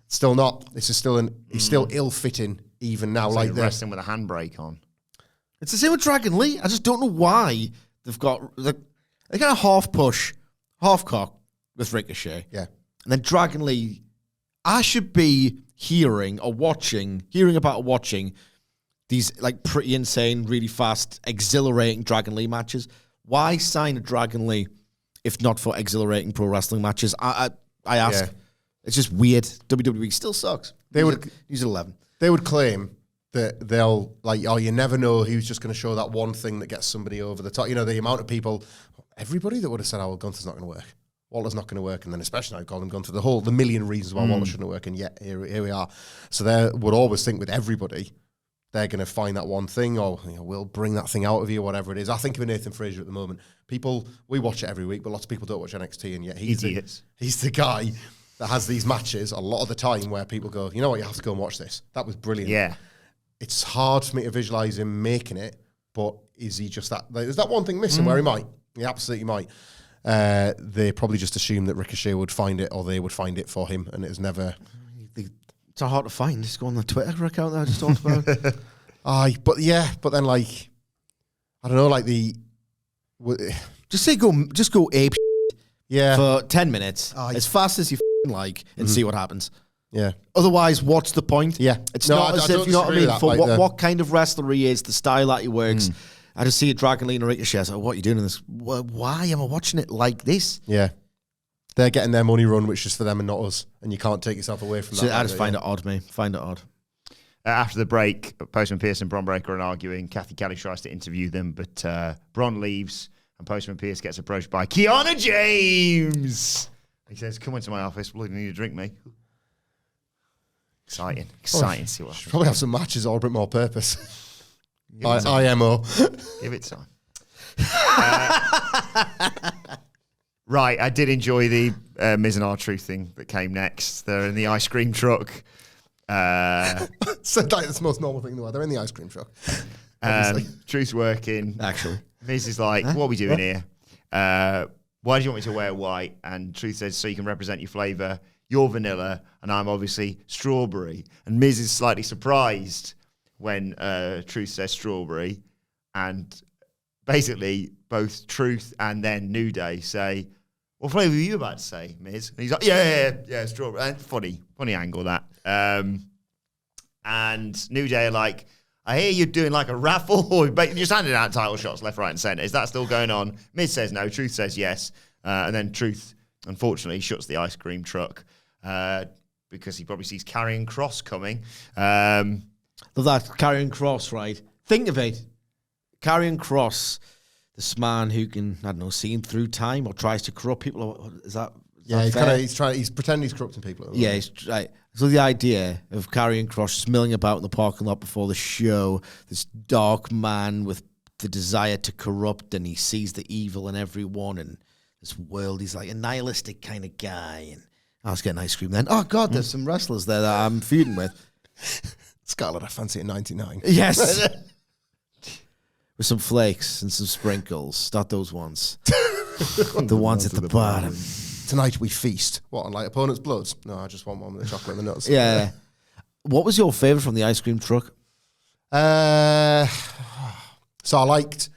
still not. This is still he's still ill-fitting even now. It's like wrestling with a handbrake on. It's the same with Dragon Lee. I just don't know why they've got they kind of half push, half cock with Ricochet. Yeah. And then Dragon Lee, I should be hearing about watching these like pretty insane, really fast, exhilarating Dragon Lee matches. Why sign a Dragon Lee if not for exhilarating pro wrestling matches? I ask. Yeah. It's just weird. WWE still sucks. They would use it 11. they would claim that they'll you never know who's just going to show that one thing that gets somebody over the top. You know, the amount of people, everybody that would have said, "Oh, well, Gunther's not going to work. Walter's not going to work," and then especially I call him Gunther. The million reasons why Walter shouldn't work, and yet here we are. So they would always think with everybody, they're going to find that one thing, or we'll bring that thing out of you, whatever it is. I think of Nathan Fraser at the moment. We watch it every week, but lots of people don't watch NXT, and yet he's the guy that has these matches a lot of the time where people go, you know what, you have to go and watch this. That was brilliant. Yeah. It's hard for me to visualize him making it, but is he just that? There's that one thing missing where he might. He absolutely might. They probably just assumed that Ricochet would find it, or they would find it for him, and it was never. It's hard to find. Just go on the Twitter account that I just talked about. But then I don't know, just go ape for 10 minutes as fast as you like and see what happens. Yeah. Otherwise, what's the point? Yeah. It's not as if, you know what I mean, for like what kind of wrestler he is, the style that he works. I just see a Dragon Lee and a Ricochet. I was like, what are you doing in this? Why am I watching it like this? Yeah. They're getting their money run, which is for them and not us. And you can't take yourself away from that. I just find it odd, mate. Find it odd. After the break, Postman Pearce and Bron Breakker are arguing. Kathy Kelly tries to interview them, but Bron leaves, and Postman Pearce gets approached by Kiana James. He says, "Come into my office. Bloody need a drink, mate." Exciting. See what happens. Probably have some matches or a bit more purpose. IMO. Give it time. Right, I did enjoy the Miz and R-Truth thing that came next. They're in the ice cream truck. So that's the most normal thing in the world. They're in the ice cream truck. Truth's working. Actually. Miz is like, what are we doing here? Why do you want me to wear white? And Truth says, so you can represent your flavour. You're vanilla, and I'm obviously strawberry. And Miz is slightly surprised when Truth says strawberry. And basically, both Truth and then New Day say, what flavour were you about to say, Miz? And he's like, yeah, strawberry. And funny angle that. And New Day are like, I hear you're doing like a raffle, or you're just handing out title shots left, right, and centre. Is that still going on? Miz says no. Truth says yes. And then Truth, unfortunately, shuts the ice cream truck because he probably sees Karrion Kross coming. Love that. Karrion Kross, right? Think of it. Karrion Kross, this man who can, I don't know, see him through time or tries to corrupt people. Is that he's pretending he's corrupting people. Yeah, he's right. So the idea of Karrion Kross just milling about in the parking lot before the show, this dark man with the desire to corrupt, and he sees the evil in everyone, and this world, he's like a nihilistic kind of guy. And I was getting ice cream then. Oh God, there's some wrestlers there that I'm feuding with. Scarlett, I fancy it 99. Yes. With some flakes and some sprinkles, not those ones. The ones at the bottom. Tonight we feast. What, on like opponent's bloods? No, I just want one with the chocolate and the nuts. Yeah. What was your favourite from the ice cream truck? So I liked,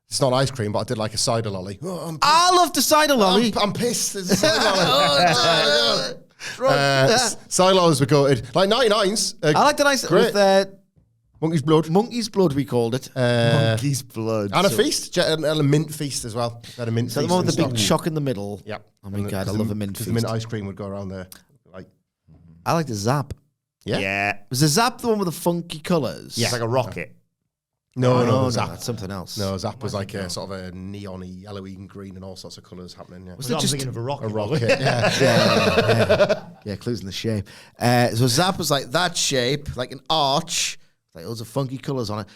it's not ice cream, but I did like a cider lolly. Oh, I love the cider lolly. I'm pissed. There's a cider lolly. Cider lollies were goated. Like 99s. I like the nice with Monkey's blood. Monkey's blood, we called it. Monkey's blood. And a feast. And a mint feast as well. Had a mint so feast. the one with the big chock in the middle. Yep. Oh my God, I love a mint feast. The mint ice cream would go around there. Like, I like the Zap. Yeah. Was the Zap the one with the funky colours? Yeah. It's like a rocket. No, Zap. That's something else. No, Zap was like a sort of a neon-y, yellowy and green and all sorts of colours happening. Yeah. Was it just thinking of a rocket? A rocket, yeah, clues in the shape. So Zap was like that shape, like an arch, like loads of funky colours on it.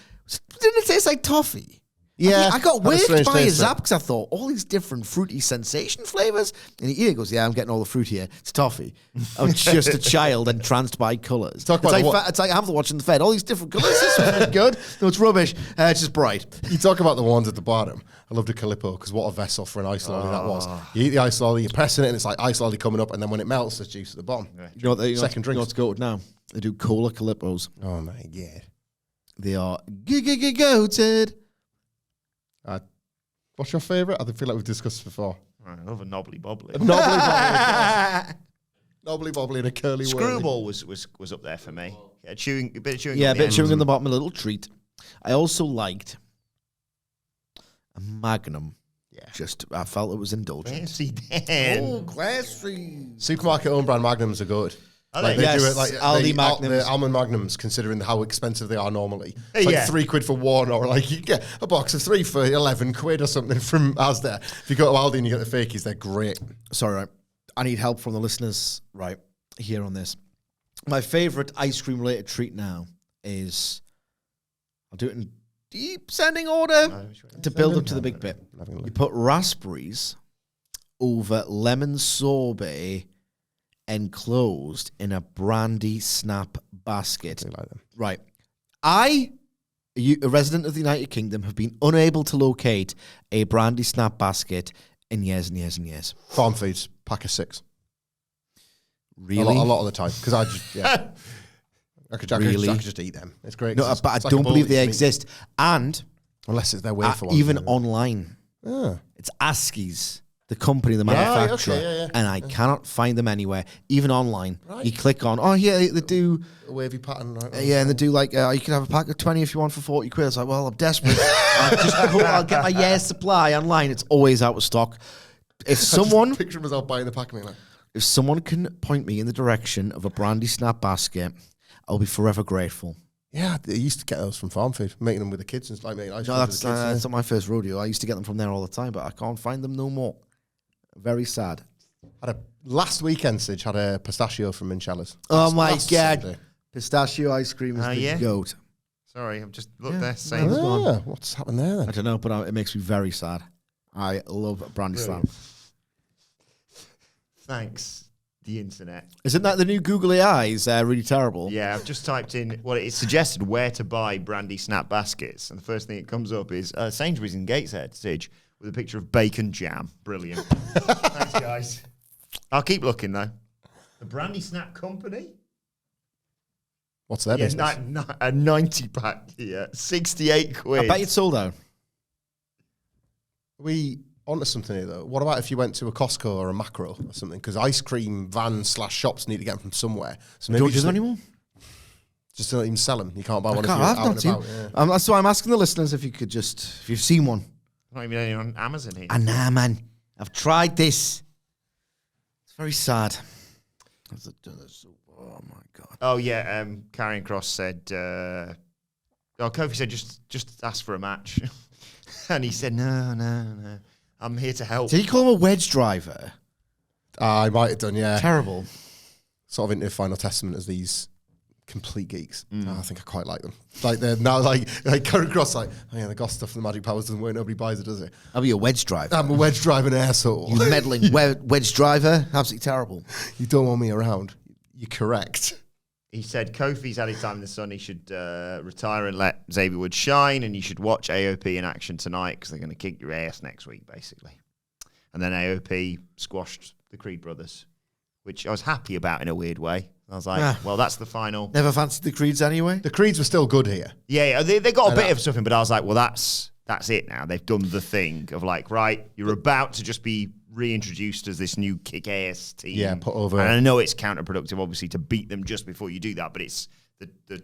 Didn't it taste like toffee? Yeah. I got had a strange waked by a taste, Zap because I thought all these different fruity sensation flavours. And he goes, yeah, I'm getting all the fruit here. It's toffee. I'm just a child entranced by colours. Talk about It's like Hamilton watching the Fed. All these different colours. This is good. No, it's rubbish. It's just bright. You talk about the ones at the bottom. I love the Calippo because what a vessel for an ice lolly that was. You eat the ice lolly, you're pressing it, and it's like ice lolly coming up, and then when it melts, there's juice at the bottom. You know what Second drink. You know what's goated now? They do cola Calippos. Oh my God. They are goated. What's your favourite? I feel like we've discussed this before. I love a knobbly bobbly. Knobbly bobbly and a curly Screwball was up there for me. Yeah, a bit of chewing. Yeah, a bit of chewing on the bottom, a little treat. I also liked a Magnum. Yeah. I felt it was indulgent. Fancy Dan. Oh, classy. Supermarket own brand Magnums are good. Are they? They do Yes, it like Aldi Magnums. the almond magnums, considering how expensive they are normally. It's Yeah. like £3 for one, or like you get a box of 3 for 11 quid or something from Asda. If you go to Aldi and you get the fakies, they're great. Sorry, right. I need help from the listeners, right, here on this. My favourite ice cream related treat now is, I'll do it in descending order to build up to the big bit. You put raspberries over lemon sorbet enclosed in a brandy snap basket. Like them. Right. A resident of the United Kingdom, have been unable to locate a brandy snap basket in years and years and years. Farm Feeds, pack of 6. Really? A lot of the time. Because I just, yeah. I could just eat them. It's great. No, but I don't believe they exist. And unless it's their wafer one. even online. Ah. It's Askey's, the company, the manufacturer, okay, and I cannot find them anywhere, even online. Right. You click on, oh yeah, they do, A wavy pattern, right? yeah, and they do like, you can have a pack of 20 if you want for 40 quid. It's like, well, I'm desperate. I'll get my year's supply online. It's always out of stock. If someone, Picture myself buying the pack of me like, if someone can point me in the direction of a brandy snap basket, I'll be forever grateful. yeah, they used to get those from Farm Food, making them with the kids and like making ice cream No, for the kids. that's not my first rodeo. I used to get them from there all the time, but I can't find them no more. Very sad. Last weekend, Sidge had a pistachio from Minchella's. Oh my Last God. Sunday. Pistachio ice cream is the yeah? goat. Sorry, I'm just look there. Same. What's happened there then? I don't know, but it makes me very sad. I love brandy slam. Thanks, the internet. Isn't that the new Google AI? Is really terrible? Yeah, I've just typed in, well, it suggested where to buy brandy snap baskets. And the first thing that comes up is Sainsbury's in Gateshead, Sidge, with a picture of bacon jam. Brilliant. Thanks, guys. I'll keep looking, though. The Brandy Snap Company? What's their business? A 90-pack here. 68 quid. I bet it's sold out. Are we onto something here, though? What about if you went to a Costco or a Macro or something? Because ice cream vans/shops need to get them from somewhere. So maybe Don't do them anymore? Just don't even sell them. You can't buy one if I've you're out not and seen. about. Yeah. That's why I'm asking the listeners if you could just, if you've seen one. Not even any on Amazon here. Nah, man. I've tried this. It's very sad. Oh, my God. Oh, yeah. Karrion Kross said, Kofi said, just ask for a match. And he said, no. I'm here to help. Did he call him a wedge driver? I might have done, yeah. Terrible. Sort of into Final Testament as these complete geeks. I think I quite like them. Like they're now like Karrion Kross, like, oh yeah, the goth stuff and the magic powers doesn't work, nobody buys it, does it? I'll be a wedge driver. I'm a wedge driving asshole. You meddling wedge driver. Absolutely terrible. You don't want me around. You're correct. He said Kofi's had his time in the sun. He should retire and let Xavier Woods shine, and you should watch AOP in action tonight because they're going to kick your ass next week, basically. And then AOP squashed the Creed brothers, which I was happy about in a weird way. I was like, well, that's the final. Never fancied the Creeds anyway. The Creeds were still good here. Yeah, they got a bit of stuff in, but I was like, well, that's it now. They've done the thing of like, right, you're about to just be reintroduced as this new kick-ass team. Yeah, put over. And I know it's counterproductive, obviously, to beat them just before you do that, but it's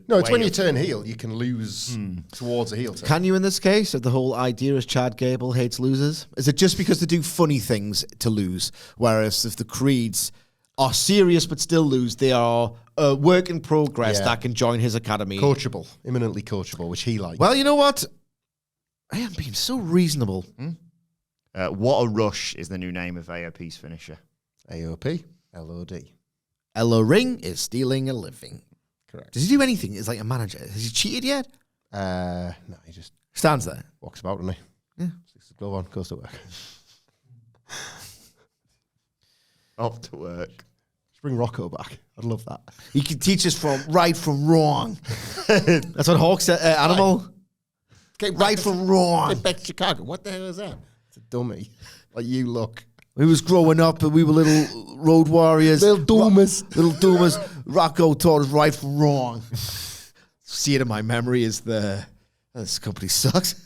No, it's when you turn heel, you can lose towards a heel turn. Can you in this case? If the whole idea is Chad Gable hates losers? Is it just because they do funny things to lose? Whereas if the Creeds are serious but still lose, they are a work in progress that can join his academy. Coachable, imminently coachable, which he likes. Well, you know what? I am being so reasonable. What a Rush is the new name of AOP's finisher. AOP, LOD. Ella Ring is stealing a living. Correct. Does he do anything? Is like a manager. Has he cheated yet? No, he just Stands there. walks about, doesn't he? Yeah. Sticks his glove on, goes to work. Off to work. Just bring Rocco back. I'd love that. He can teach us from right from wrong. That's what Hawk said. Animal. Right from wrong. Get back to Chicago. What the hell is that? It's a dummy. Like you look. We was growing up and we were little road warriors. Little doomers. Little doomers. Rocco taught us right from wrong. See it in my memory is this company sucks.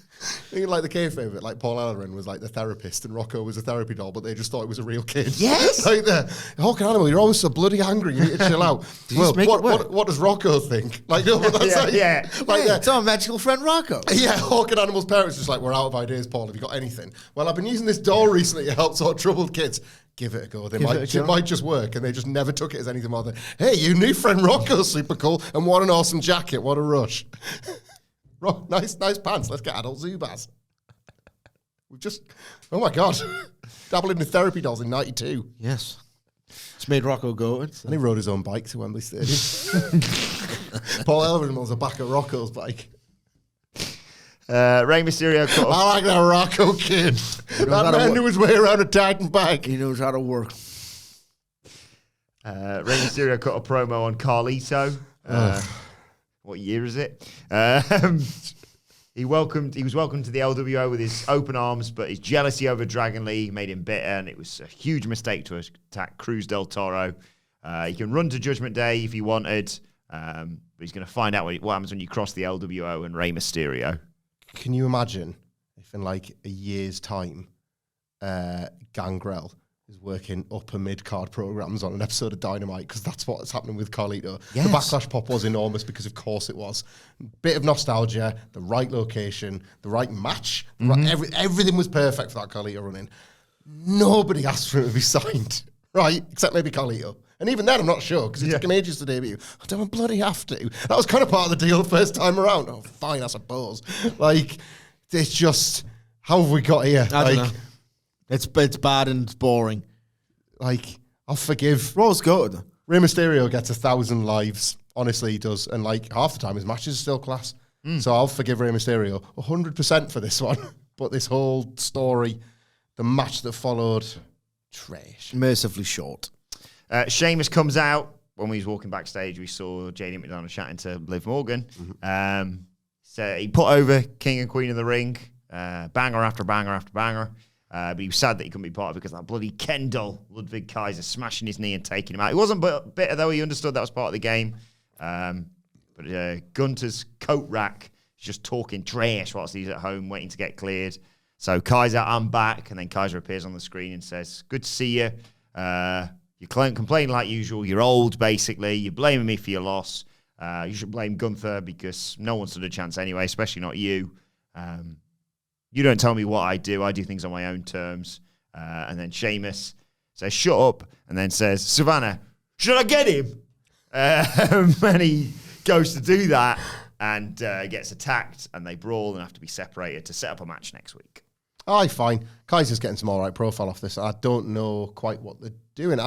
Thinking like the kayfabe bit, like Paul Ellering was like the therapist and Rocco was a therapy doll, but they just thought it was a real kid. Yes! Like the Hawk and Animal, you're always so bloody angry, you need to chill out. Well, make it work? what does Rocco think? Like, no, but that's like, yeah. Like, Hey, it's our magical friend Rocco. yeah, Hawk and Animal's parents just like, we're out of ideas, Paul. Have you got anything? Well, I've been using this doll recently to help sort troubled kids. give it a go. It might just work, and they just never took it as anything more than, hey, your new friend Rocco's super cool, and what an awesome jacket, what a rush. Nice pants, let's get adult Zubaz. We've just, oh my God, dabbling in therapy dolls in 92. Yes. It's made Rocco go. And he rode his own bike to Wembley Stadium. Paul Elverin was the back of Rocco's bike. Rey Mysterio cut off. I like that Rocco kid. That man knew his way around a Titan bike. He knows how to work. Rey Mysterio cut a promo on Carlito. What year is it? He was welcomed to the LWO with his open arms, but his jealousy over Dragon Lee made him bitter, and it was a huge mistake to attack Cruz del Toro. He can run to Judgment Day if he wanted, but he's going to find out what happens when you cross the LWO and Rey Mysterio. Can you imagine if in like a year's time, Gangrel is working upper mid-card programs on an episode of Dynamite, because that's what's happening with Carlito. Yes. The backlash pop was enormous because of course it was. Bit of nostalgia, the right location, the right match, everything was perfect for that Carlito run-in. Nobody asked for him to be signed, right? Except maybe Carlito. And even then, I'm not sure, because it took him ages to debut. I don't bloody have to. That was kind of part of the deal the first time around. Oh, fine, I suppose. Like, it's just, how have we got here? I don't know. It's bad and boring. Like, I'll forgive. Raw's good. Rey Mysterio gets 1,000 lives. Honestly, he does. And like half the time, his matches are still class. So I'll forgive Rey Mysterio 100% for this one. But this whole story, the match that followed, trash. Mercifully short. Sheamus comes out. When we was walking backstage, we saw JD McDonagh chatting to Liv Morgan. So he put over King and Queen of the Ring, banger after banger after banger. But he was sad that he couldn't be part of it because that bloody Kendall, Ludwig Kaiser, smashing his knee and taking him out. He wasn't bitter, though. He understood that was part of the game. But Gunther's coat rack is just talking trash whilst he's at home waiting to get cleared. So Kaiser, I'm back. And then Kaiser appears on the screen and says, good to see you. You complain like usual. You're old, basically. You're blaming me for your loss. You should blame Gunther because no one stood a chance anyway, especially not you. You don't tell me what I do. I do things on my own terms. And then Sheamus says, shut up. And then says, Savannah, should I get him? And he goes to do that and gets attacked. And they brawl and have to be separated to set up a match next week. Aye, fine. Kaiser's getting some all right profile off this. I don't know quite what they're doing.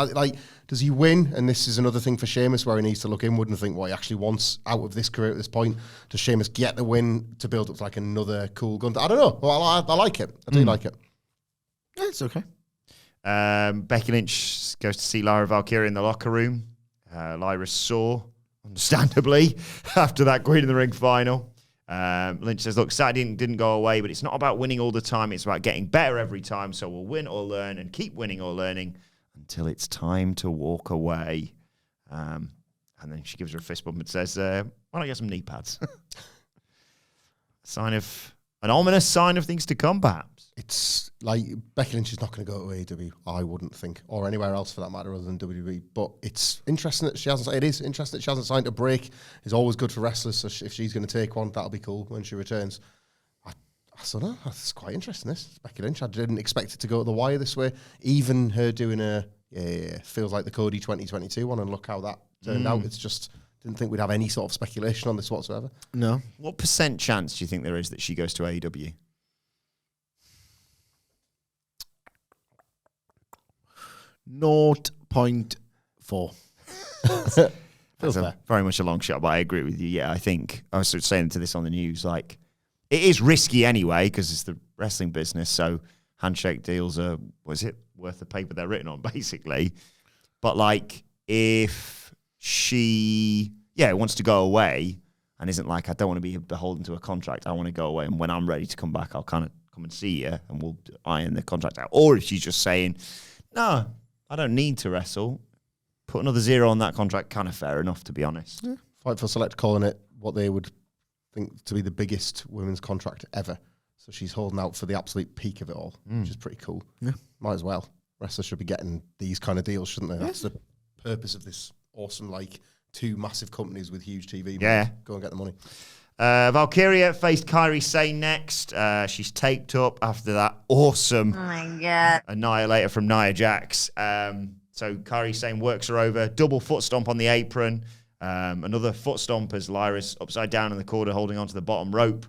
Does he win? And this is another thing for Sheamus where he needs to look inward and think what he actually wants out of this career at this point. Does Sheamus get the win to build up to like another cool Gunther? I don't know. Well, I like it. I do like it. Yeah, it's okay. Becky Lynch goes to see Lyra Valkyria in the locker room. Lyra's sore, understandably, after that Queen of the Ring final. Lynch says, look, Saturday didn't go away, but it's not about winning all the time. It's about getting better every time. So we'll win or learn and keep winning or learning until it's time to walk away. And then she gives her a fist bump and says, why don't I get some knee pads? An ominous sign of things to come, perhaps. It's like Becky Lynch is not going to go to AEW, I wouldn't think, or anywhere else for that matter other than WWE. But it's interesting that she hasn't. It is interesting that she hasn't signed a break. It's always good for wrestlers. So if she's going to take one, that'll be cool when she returns. I don't know. That's quite interesting. This Becky Lynch. I didn't expect it to go to the wire this way. Even her doing feels like the Cody 2022 one, and look how that turned out. It's just didn't think we'd have any sort of speculation on this whatsoever. No. What % chance do you think there is that she goes to AEW? 0.4. That's very much a long shot, but I agree with you. Yeah, I think I was sort of saying to this on the news, like it is risky anyway because it's the wrestling business. So handshake deals are, was it worth the paper they're written on, basically? But like if she, wants to go away and isn't like, I don't want to be beholden to a contract. I want to go away, and when I'm ready to come back, I'll kind of come and see you, and we'll iron the contract out. Or if she's just saying, no, I don't need to wrestle. Put another 0 on that contract, kind of fair enough, to be honest. Yeah. Fight for Select calling it what they would think to be the biggest women's contract ever. So she's holding out for the absolute peak of it all, which is pretty cool. Yeah. Might as well. Wrestlers should be getting these kind of deals, shouldn't they? That's the purpose of this awesome, like, 2 massive companies with huge TV. Yeah. Go and get the money. Valkyria faced Kairi Sane next. She's taped up after that awesome Annihilator from Nia Jax. So Kairi Sane works her over. Double foot stomp on the apron. Another foot stomp as Lyra's upside down in the corner holding onto the bottom rope.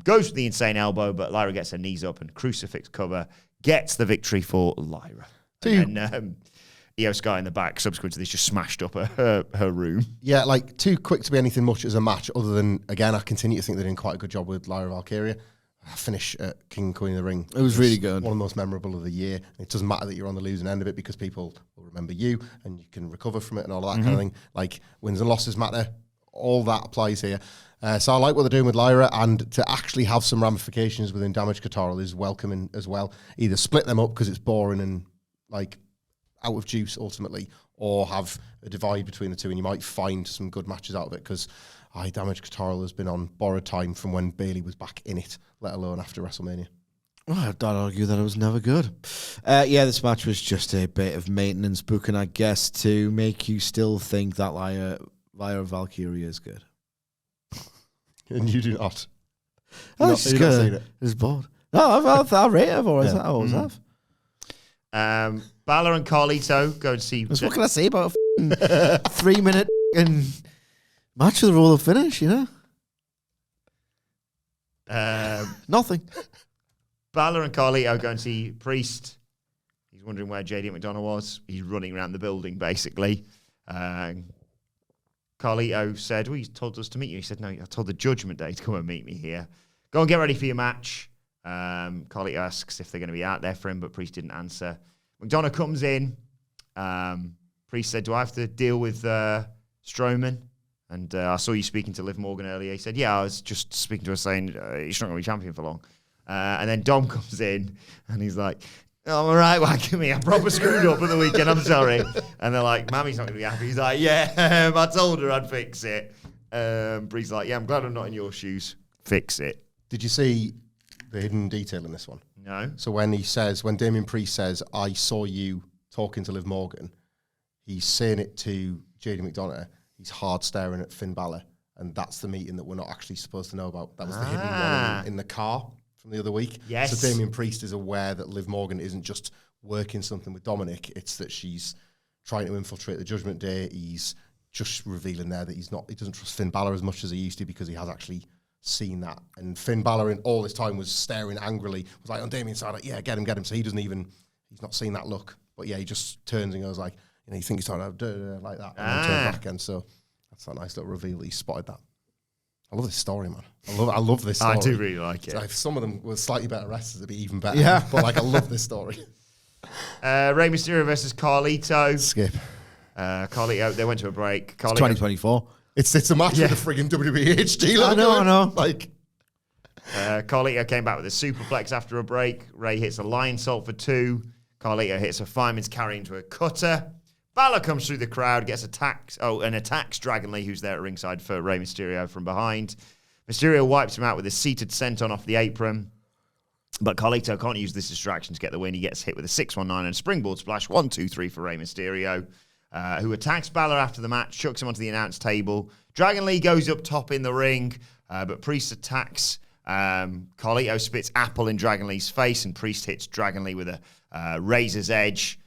Goes for the insane elbow, but Lyra gets her knees up and crucifix cover. Gets the victory for Lyra. And then Io Sky in the back, subsequent to this, just smashed up her room. Yeah, like too quick to be anything much as a match, other than, again, I continue to think they're doing quite a good job with Lyra Valkyria. Finish at King and Queen of the Ring. It was really good. One of the most memorable of the year. It doesn't matter that you're on the losing end of it because people will remember you and you can recover from it and all of that kind of thing. Like, wins and losses matter. All that applies here. So I like what they're doing with Lyra, and to actually have some ramifications within Damage Control is welcoming as well. Either split them up because it's boring and like out of juice ultimately, or have a divide between the two, and you might find some good matches out of it, because Damage Control has been on borrowed time from when Bayley was back in it, let alone after WrestleMania. Well, I'd argue that it was never good. Yeah, this match was just a bit of maintenance booking, I guess, to make you still think that Lyra Valkyria is good. And you do not. Oh, it's just good. It's bored. No, I've rate it. I always have. Balor and Carlito go and see. What can I say about a 3-minute match with a roll of finish, you know? Nothing. Balor and Carlito go and see Priest. He's wondering where JD McDonagh was. He's running around the building, basically. Carlito said, well, he told us to meet you. He said, no, I told the Judgment Day to come and meet me here. Go and get ready for your match. Carlito asks if they're going to be out there for him, but Priest didn't answer. McDonagh comes in. Priest said, do I have to deal with Strowman? And I saw you speaking to Liv Morgan earlier. He said, yeah, I was just speaking to her saying he's not going to be champion for long. And then Dom comes in and he's like, oh, I'm all right, whacking me. I proper screwed up at the weekend. I'm sorry. And they're like, Mammy's not going to be happy. He's like, yeah, I told her I'd fix it. Priest's like, yeah, I'm glad I'm not in your shoes. Fix it. Did you see the hidden detail in this one? No. So when Damian Priest says, I saw you talking to Liv Morgan, he's saying it to JD McDonagh. He's hard staring at Finn Balor. And that's the meeting that we're not actually supposed to know about. That was the hidden one in the car from the other week. Yes. So Damian Priest is aware that Liv Morgan isn't just working something with Dominic. It's that she's trying to infiltrate the Judgment Day. He's just revealing there that he doesn't trust Finn Balor as much as he used to, because he has actually seen that. And Finn Balor in all this time was staring angrily, was like on Damian's side, like, yeah, get him. So he's not seen that look. But yeah, he just turns and goes like, you think he's talking like that, and then turns back again. So that's that nice little reveal that he spotted that. I love this story, man. I love this story. I do really like it. So if some of them were slightly better wrestlers, it'd be even better. Yeah. But I love this story. Rey Mysterio versus Carlito. Skip. Carlito, they went to a break. It's 2024. It's a match with a friggin' WWE HD logo. I know. Like, Carlito came back with a superplex after a break. Rey hits a lion salt for 2. Carlito hits a fireman's carry into a cutter. Balor comes through the crowd, gets attacked, and attacks Dragon Lee, who's there at ringside for Rey Mysterio from behind. Mysterio wipes him out with a seated senton off the apron. But Carlito can't use this distraction to get the win. He gets hit with a 619 and a springboard splash. 1, 2, 3 for Rey Mysterio, who attacks Balor after the match, chucks him onto the announce table. Dragon Lee goes up top in the ring, but Priest attacks. Carlito spits apple in Dragon Lee's face, and Priest hits Dragon Lee with a razor's edge.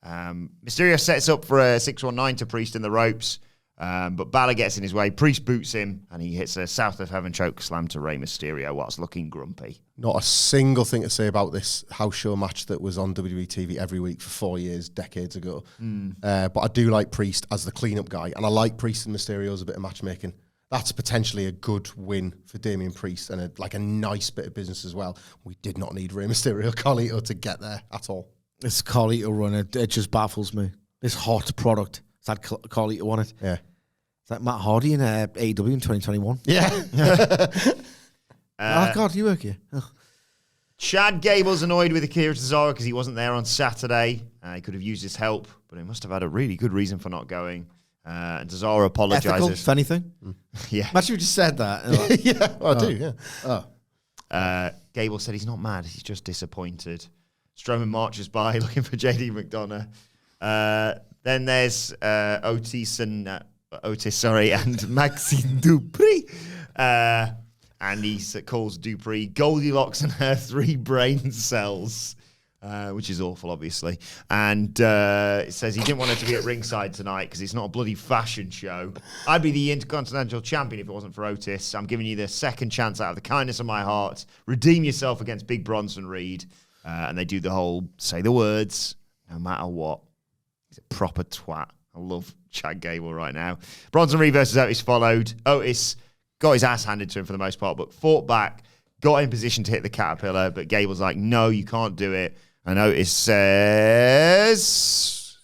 Mysterio sets up for a 619 to Priest in the ropes, but Balor gets in his way. Priest boots him, and he hits a South of Heaven choke slam to Rey Mysterio whilst looking grumpy. not a single thing to say about this house show match that was on WWE TV every week for 4 years, decades ago. But I do like Priest as the cleanup guy, and I like Priest and Mysterio as a bit of matchmaking. That's potentially a good win for Damian Priest and a nice bit of business as well. We did not need Rey Mysterio Carlito to get there at all. This Carlito run, it just baffles me. This hot product. It's had Carlito on it. Yeah. It's like Matt Hardy in AEW in 2021. Yeah. Oh, God, you work here. Oh. Chad Gable's annoyed with Akira Tozawa because he wasn't there on Saturday. He could have used his help, but he must have had a really good reason for not going. And Tozawa apologizes. Ethical, if anything. Yeah. Imagine you just said that. Like, yeah, I do, yeah. Gable said he's not mad, he's just disappointed. Strowman marches by looking for JD McDonagh. Then there's Otis and Maxine Dupree. And he calls Dupree Goldilocks and her 3 brain cells, which is awful, obviously. And it says he didn't want her to be at ringside tonight because it's not a bloody fashion show. I'd be the Intercontinental Champion if it wasn't for Otis. I'm giving you the second chance out of the kindness of my heart. Redeem yourself against Big Bronson Reed. And they do the whole say the words, no matter what. He's a proper twat. I love Chad Gable right now. Bronson Reed versus Otis followed. Otis got his ass handed to him for the most part, but fought back, got in position to hit the Caterpillar, but Gable's like, no, you can't do it. And Otis says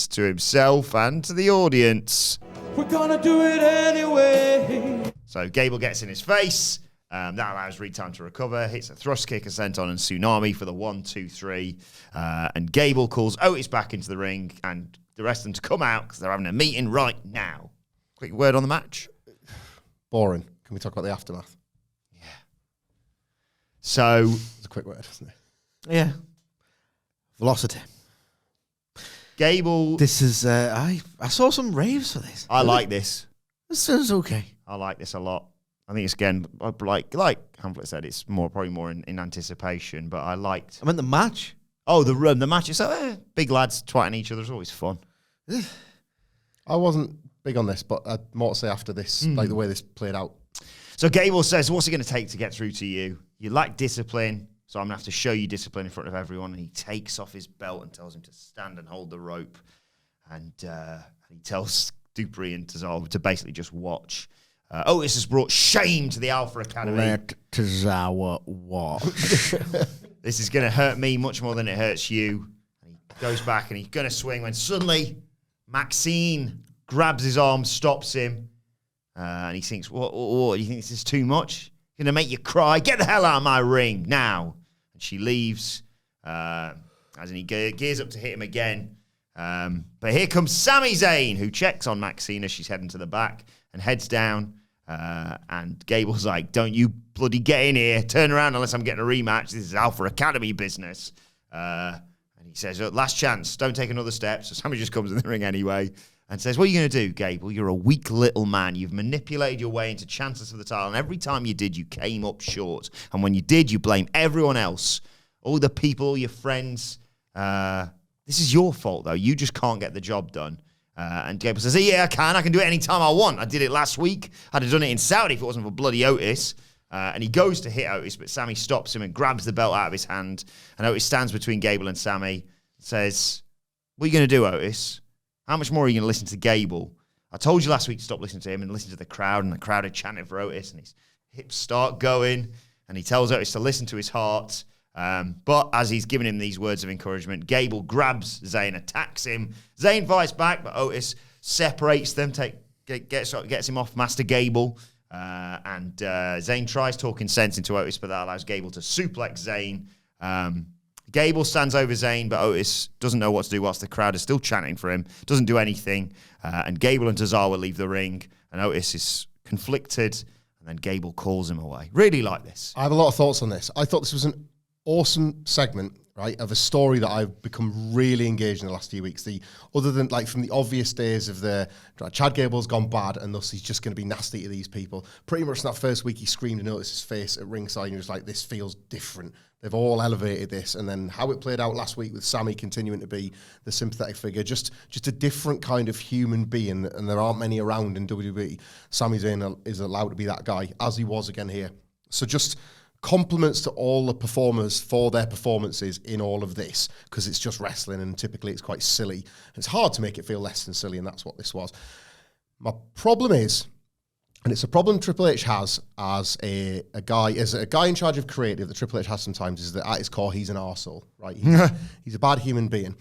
to himself and to the audience, we're gonna do it anyway. So Gable gets in his face. That allows Reed time to recover, hits a thrust kick, a senton, and tsunami for the 1, 2, 3. And Gable calls Otis back into the ring and the rest of them to come out because they're having a meeting right now. Quick word on the match. Boring. Can we talk about the aftermath? Yeah. So it's a quick word, isn't it? Yeah. Velocity. Gable. This is, I saw some raves for this. I like this. This is okay. I like this a lot. I think it's, again, like Hamlet said, it's probably more in anticipation, but I liked. I meant the match. Oh, the match. It's big lads twatting each other is always fun. I wasn't big on this, but I'd more to say after this, like the way this played out. So Gable says, what's it going to take to get through to you? You lack discipline, so I'm going to have to show you discipline in front of everyone. And he takes off his belt and tells him to stand and hold the rope. And he tells Dupree and Tozawa to basically just watch. Otis has brought shame to the Alpha Academy. Let Tozawa watch. This is going to hurt me much more than it hurts you. And he goes back and he's going to swing when suddenly Maxine grabs his arm, stops him. And he thinks, what, do you think this is too much? Going to make you cry? Get the hell out of my ring now. And she leaves as he gears up to hit him again. But here comes Sami Zayn, who checks on Maxine as she's heading to the back and heads down. And Gable's like, don't you bloody get in here. Turn around unless I'm getting a rematch. This is Alpha Academy business. And he says, last chance. Don't take another step. So Sami just comes in the ring anyway and says, what are you going to do, Gable? You're a weak little man. You've manipulated your way into chances for the title. And every time you did, you came up short. And when you did, you blame everyone else. All the people, all your friends. This is your fault, though. You just can't get the job done. And Gable says, yeah, I can. I can do it anytime I want. I did it last week. I'd have done it in Saudi if it wasn't for bloody Otis. And he goes to hit Otis, but Sami stops him and grabs the belt out of his hand. And Otis stands between Gable and Sami and says, what are you going to do, Otis? How much more are you going to listen to Gable? I told you last week to stop listening to him and listen to the crowd. And the crowd are chanting for Otis. And his hips start going. And he tells Otis to listen to his heart. But as he's giving him these words of encouragement, Gable grabs Zayn, attacks him. Zayn fights back, but Otis separates them, gets him off Master Gable. And Zayn tries talking sense into Otis, but that allows Gable to suplex Zayn. Gable stands over Zayn, but Otis doesn't know what to do whilst the crowd is still chanting for him. Doesn't do anything. And Gable and Tozawa leave the ring, and Otis is conflicted, and then Gable calls him away. Really like this. I have a lot of thoughts on this. I thought this was an awesome segment, right, of a story that I've become really engaged in the last few weeks. Other than like from the obvious days of Chad Gable's gone bad and thus he's just going to be nasty to these people. Pretty much in that first week he screamed and noticed his face at ringside and he was like, this feels different. They've all elevated this. And then how it played out last week with Sami continuing to be the sympathetic figure, just a different kind of human being, and there aren't many around in WWE. Sami Zayn is allowed to be that guy, as he was again here. So just compliments to all the performers for their performances in all of this, because it's just wrestling and typically it's quite silly. It's hard to make it feel less than silly, and that's what this was. My problem is, and it's a problem Triple H has as a guy in charge of creative that Triple H has sometimes, is that at his core he's an arsehole, right? He's a bad human being.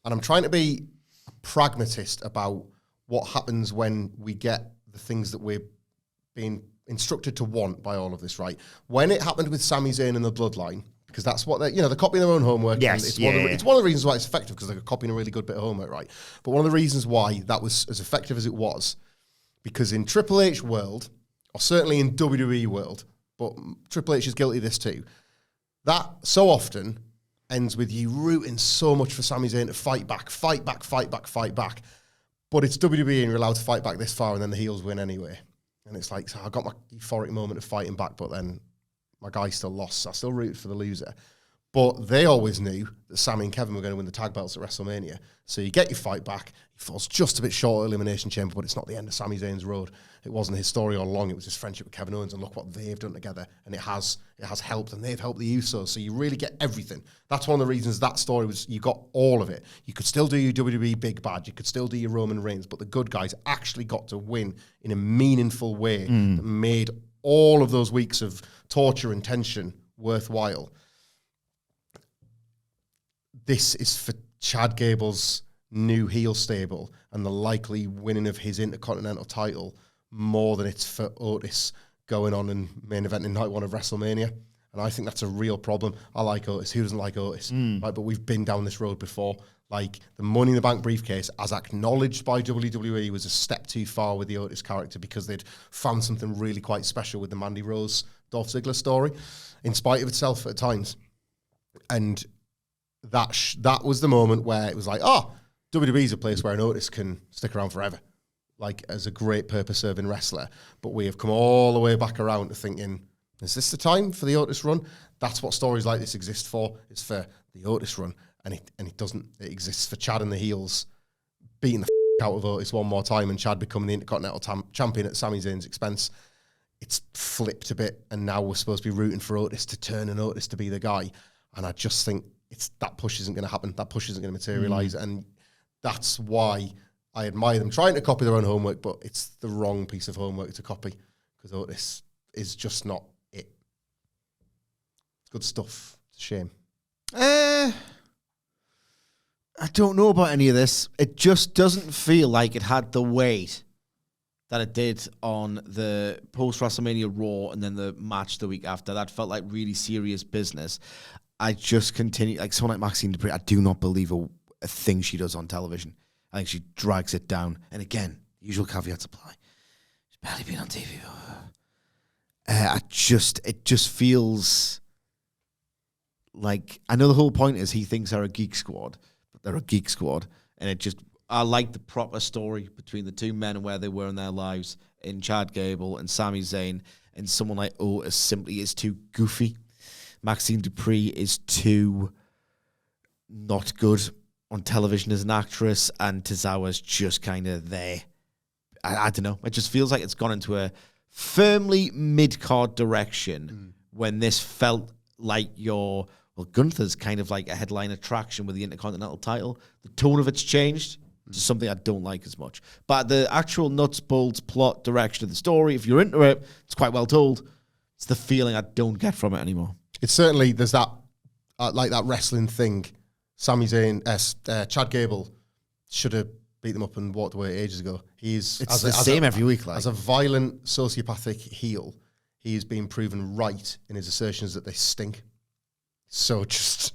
And I'm trying to be a pragmatist about what happens when we get the things that we're being instructed to want by all of this, right? When it happened with Sami Zayn and the Bloodline, because that's what they're copying their own homework. Yes, it's one of the reasons why it's effective, because they're copying a really good bit of homework, right? But one of the reasons why that was as effective as it was, because in Triple H world, or certainly in WWE world, but Triple H is guilty of this too, that so often ends with you rooting so much for Sami Zayn to fight back. But it's WWE and you're allowed to fight back this far and then the heels win anyway. And it's like, so I got my euphoric moment of fighting back, but then my guy still lost. So I still rooted for the loser. But they always knew that Sami and Kevin were going to win the tag belts at WrestleMania. So you get your fight back. He falls just a bit short of Elimination Chamber, but it's not the end of Sami Zayn's road. It wasn't his story all along. It was his friendship with Kevin Owens, and look what they've done together. And it has helped, and they've helped the Usos. So you really get everything. That's one of the reasons that story was, you got all of it. You could still do your WWE big bad. You could still do your Roman Reigns, but the good guys actually got to win in a meaningful way that made all of those weeks of torture and tension worthwhile. This is for Chad Gable's new heel stable and the likely winning of his Intercontinental title more than it's for Otis going on and main eventing night one of WrestleMania. And I think that's a real problem. I like Otis. Who doesn't like Otis? Right, but we've been down this road before. Like, the Money in the Bank briefcase, as acknowledged by WWE, was a step too far with the Otis character because they'd found something really quite special with the Mandy Rose Dolph Ziggler story, in spite of itself at times. And that was the moment where it was like, WWE's a place where an Otis can stick around forever, like as a great purpose-serving wrestler. But we have come all the way back around to thinking, is this the time for the Otis run? That's what stories like this exist for. It's for the Otis run, and it doesn't. It exists for Chad and the heels beating the out of Otis one more time and Chad becoming the Intercontinental champion at Sami Zayn's expense. It's flipped a bit, and now we're supposed to be rooting for Otis to turn and Otis to be the guy. And I just think that push isn't going to happen. That push isn't going to materialize, and that's why I admire them trying to copy their own homework, but it's the wrong piece of homework to copy because Otis is just not it. Good stuff. It's a shame. I don't know about any of this. It just doesn't feel like it had the weight that it did on the post-WrestleMania Raw and then the match the week after. That felt like really serious business. I just continue, like someone like Maxine Dupree, I do not believe a thing she does on television. I think she drags it down. And again, usual caveats apply. She's barely been on TV. It just feels like, I know the whole point is he thinks they're a geek squad, but they're a geek squad. And I like the proper story between the two men and where they were in their lives in Chad Gable and Sami Zayn, and someone like Otis simply is too goofy. Maxine Dupree is too not good on television as an actress, and Tozawa's just kind of there. I don't know. It just feels like it's gone into a firmly mid-card direction when this felt like Gunther's kind of like a headline attraction with the Intercontinental title. The tone of it's changed to something I don't like as much. But the actual nuts, bolts, plot, direction of the story, if you're into it, it's quite well told. It's the feeling I don't get from it anymore. It's certainly, there's that, like that wrestling thing. Sami Zayn, Chad Gable should have beat them up and walked away ages ago. It's the same every week. As a violent, sociopathic heel, he is being proven right in his assertions that they stink. So just,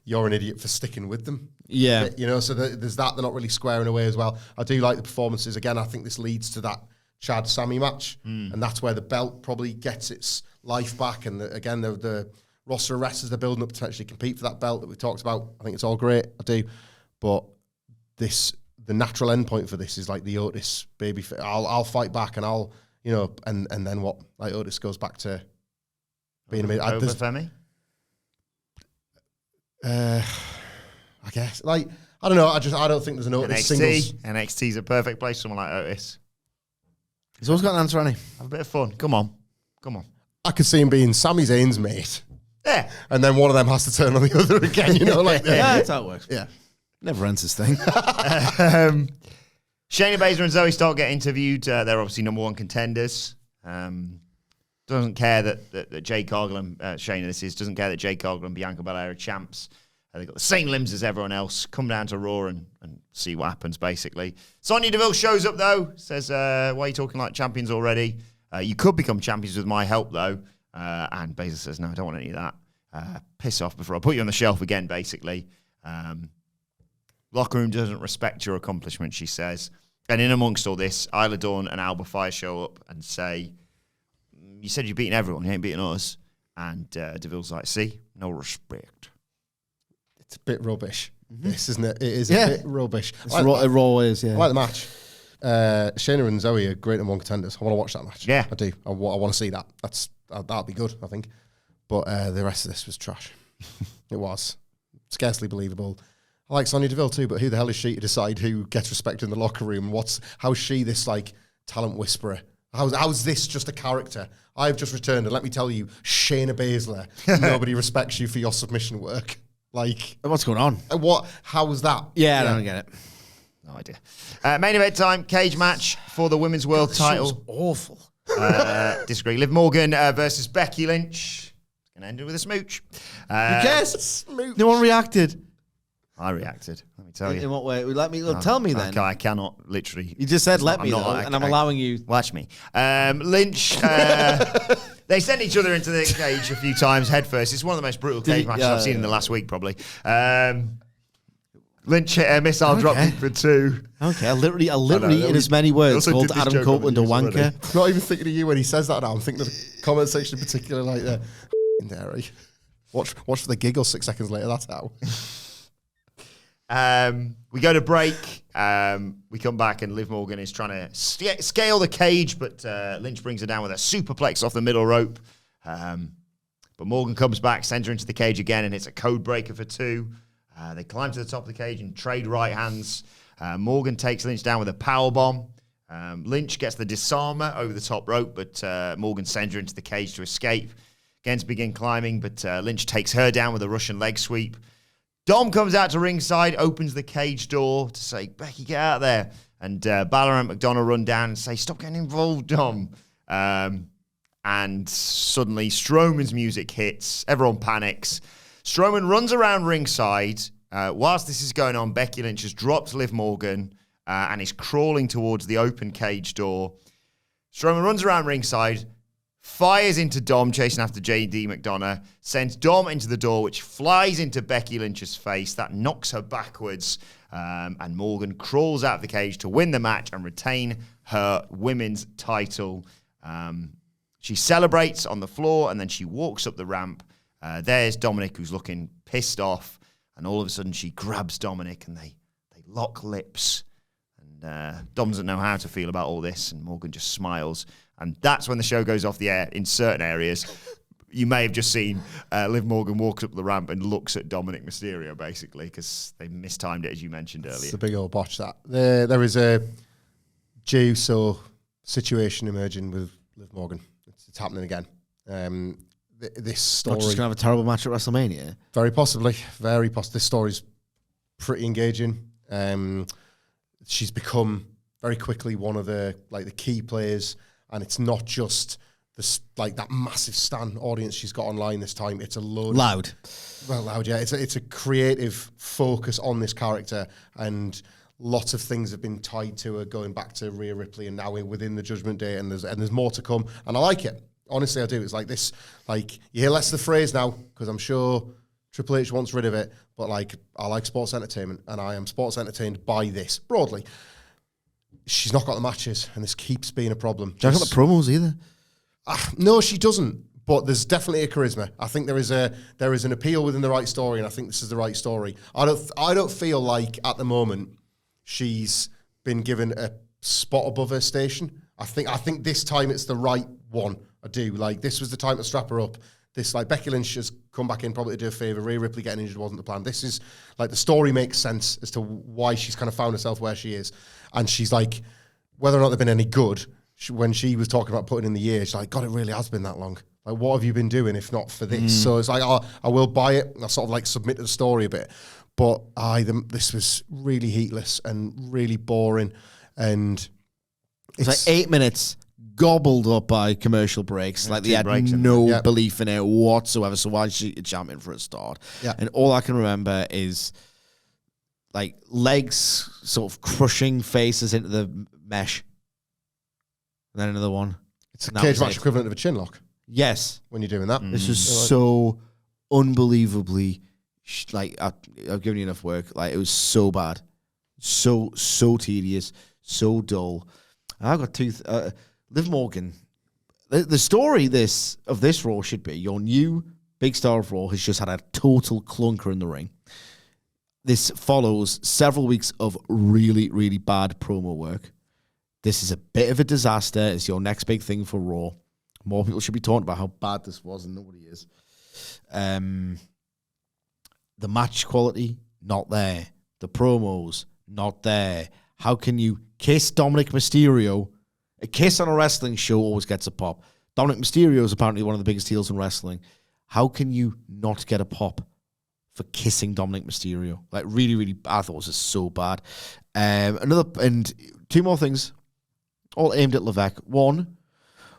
you're an idiot for sticking with them. Yeah. So there's that. They're not really squaring away as well. I do like the performances. Again, I think this leads to that Chad-Sami match, and that's where the belt probably gets its life back. And again, the roster of wrestlers they're building up to actually compete for that belt that we talked about. I think it's all great. I do. But the natural endpoint for this is like the Otis baby. I'll fight back, and I'll, and then what? Like Otis goes back to being over Femi. I guess. Like, I don't know. I don't think there's an Otis singles. NXT's a perfect place for someone like Otis. He's always got an answer, hasn't he? Have a bit of fun. Come on. I could see him being Sami Zayn's mate. Yeah. And then one of them has to turn on the other again, like that. Yeah, that's how it works. Yeah. Never ends this thing. Shayna Baszler and Zoe Stark get interviewed. They're obviously number one contenders. Doesn't care that Jade Cargill and Shayna, doesn't care that Jade Cargill and Bianca Belair are champs. They've got the same limbs as everyone else. Come down to Raw and see what happens, basically. Sonya Deville shows up, though. Says, why are you talking like champions already? You could become champions with my help, though. And Baszler says, no, I don't want any of that. Piss off before I put you on the shelf again, basically. Locker room doesn't respect your accomplishment, she says. And in amongst all this, Isla Dawn and Alba Fire show up and say, you said you're beating everyone, you ain't beating us. And Deville's like, see, no respect. It's a bit rubbish, this, isn't it? It is a bit rubbish. It raw is, yeah. I like the match. Shayna and Zoe are great number one contenders. I want to watch that match. Yeah. I do. I want to see that. That'll be good, I think. But the rest of this was trash. It was. Scarcely believable. I like Sonya Deville too, but who the hell is she to decide who gets respect in the locker room? How's she this like talent whisperer? How's this just a character? I've just returned, and let me tell you, Shayna Baszler, nobody respects you for your submission work. Like, What's going on? How's that? Yeah, I don't get it. No idea. Main event time, cage match for the women's world title. Awful. Disagree. Liv Morgan versus Becky Lynch. It's going to end it with a smooch. Who cares? No one reacted. I reacted. Let me tell you. In what way? Tell me then. I cannot literally. You just said let I'm me, not- though, and I'm allowing you. Watch me. Lynch. They sent each other into the cage a few times head first. It's one of the most brutal cage matches I've seen in the last week, probably. Lynch hit a missile drop kick for 2. Okay, I literally, in as many words, also called did this Adam joke Copeland a on the news wanker. already. I'm not even thinking of you when he says that now. I'm thinking of the comment section in particular, like the dairy. Watch for the giggle 6 seconds later. That's how. We go to break. We come back and Liv Morgan is trying to scale the cage, but Lynch brings her down with a superplex off the middle rope. But Morgan comes back, sends her into the cage again, and it's a code breaker for 2. They climb to the top of the cage and trade right hands. Morgan takes Lynch down with a powerbomb. Lynch gets the disarmer over the top rope, but Morgan sends her into the cage to escape. Again to begin climbing, but Lynch takes her down with a Russian leg sweep. Dom comes out to ringside, opens the cage door to say, Becky, get out there. And Balor and McDonagh run down and say, stop getting involved, Dom. And suddenly Strowman's music hits. Everyone panics. Strowman runs around ringside. Whilst this is going on, Becky Lynch has dropped Liv Morgan and is crawling towards the open cage door. Strowman runs around ringside, fires into Dom, chasing after JD McDonagh, sends Dom into the door, which flies into Becky Lynch's face. That knocks her backwards, and Morgan crawls out of the cage to win the match and retain her women's title. She celebrates on the floor, and then she walks up the ramp. There's Dominic, who's looking pissed off, and all of a sudden she grabs Dominic, and they lock lips. And Dom doesn't know how to feel about all this, and Morgan just smiles. And that's when the show goes off the air in certain areas. You may have just seen Liv Morgan walks up the ramp and looks at Dominic Mysterio, basically, because they mistimed it, as you mentioned earlier. It's a big old botch, that. There is a Jey Uso situation emerging with Liv Morgan. It's happening again. This story... Not just going to have a terrible match at WrestleMania. Very possibly. Very possibly. This story's pretty engaging. She's become very quickly one of the key players, and it's not just this that massive stan audience she's got online this time. It's a load Loud, yeah. It's a creative focus on this character, and lots of things have been tied to her, going back to Rhea Ripley and now within the Judgment Day, and there's more to come, and I like it. Honestly, I do. It's like this, you hear less of the phrase now, because I'm sure Triple H wants rid of it, but I like sports entertainment, and I am sports entertained by this, broadly. She's not got the matches, and this keeps being a problem. She hasn't got the promos either. No, she doesn't, but there's definitely a charisma. I think there is an appeal within the right story, and I think this is the right story. I don't feel like, at the moment, she's been given a spot above her station. I think this time it's the right one. I do. This was the time to strap her up. This, Becky Lynch has come back in probably to do a favour. Rhea Ripley getting injured wasn't the plan. This is, the story makes sense as to why she's kind of found herself where she is. And she's whether or not they've been any good, when she was talking about putting in the year, she's God, it really has been that long. What have you been doing if not for this? So it's I will buy it. I sort of submit to the story a bit. But this was really heatless and really boring. And It's 8 minutes gobbled up by commercial breaks. They had no belief in it whatsoever. So why is she a champion for a start? Yeah. And all I can remember is legs sort of crushing faces into the mesh. And then another one. It's a cage match equivalent of a chin lock. Yes. When you're doing that. This was so unbelievably, I've given you enough work. It was so bad. So tedious. So dull. I've got Liv Morgan. The story of this Raw should be your new big star of Raw has just had a total clunker in the ring. This follows several weeks of really, really bad promo work. This is a bit of a disaster. It's your next big thing for Raw. More people should be talking about how bad this was, and nobody is. The match quality, not there. The promos, not there. How can you kiss Dominic Mysterio? A kiss on a wrestling show always gets a pop. Dominic Mysterio is apparently one of the biggest heels in wrestling. How can you not get a pop for kissing Dominic Mysterio? Like, really, really, I thought it was just so bad. And two more things, all aimed at Levesque. One,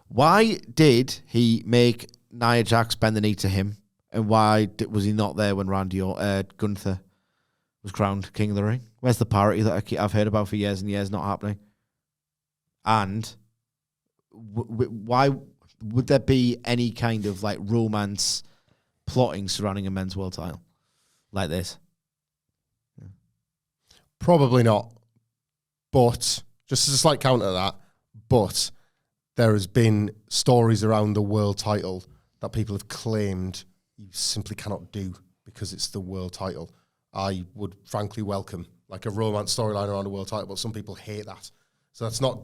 why did he make Nia Jax bend the knee to him? And why was he not there when Gunther was crowned King of the Ring? Where's the parity that I've heard about for years and years not happening? And why would there be any kind of like romance plotting surrounding a men's world title like this? Yeah. Probably not. But just as a slight counter to that, but there has been stories around the world title that people have claimed you simply cannot do because it's the world title. I would frankly welcome like a romance storyline around a world title, but some people hate that. So that's not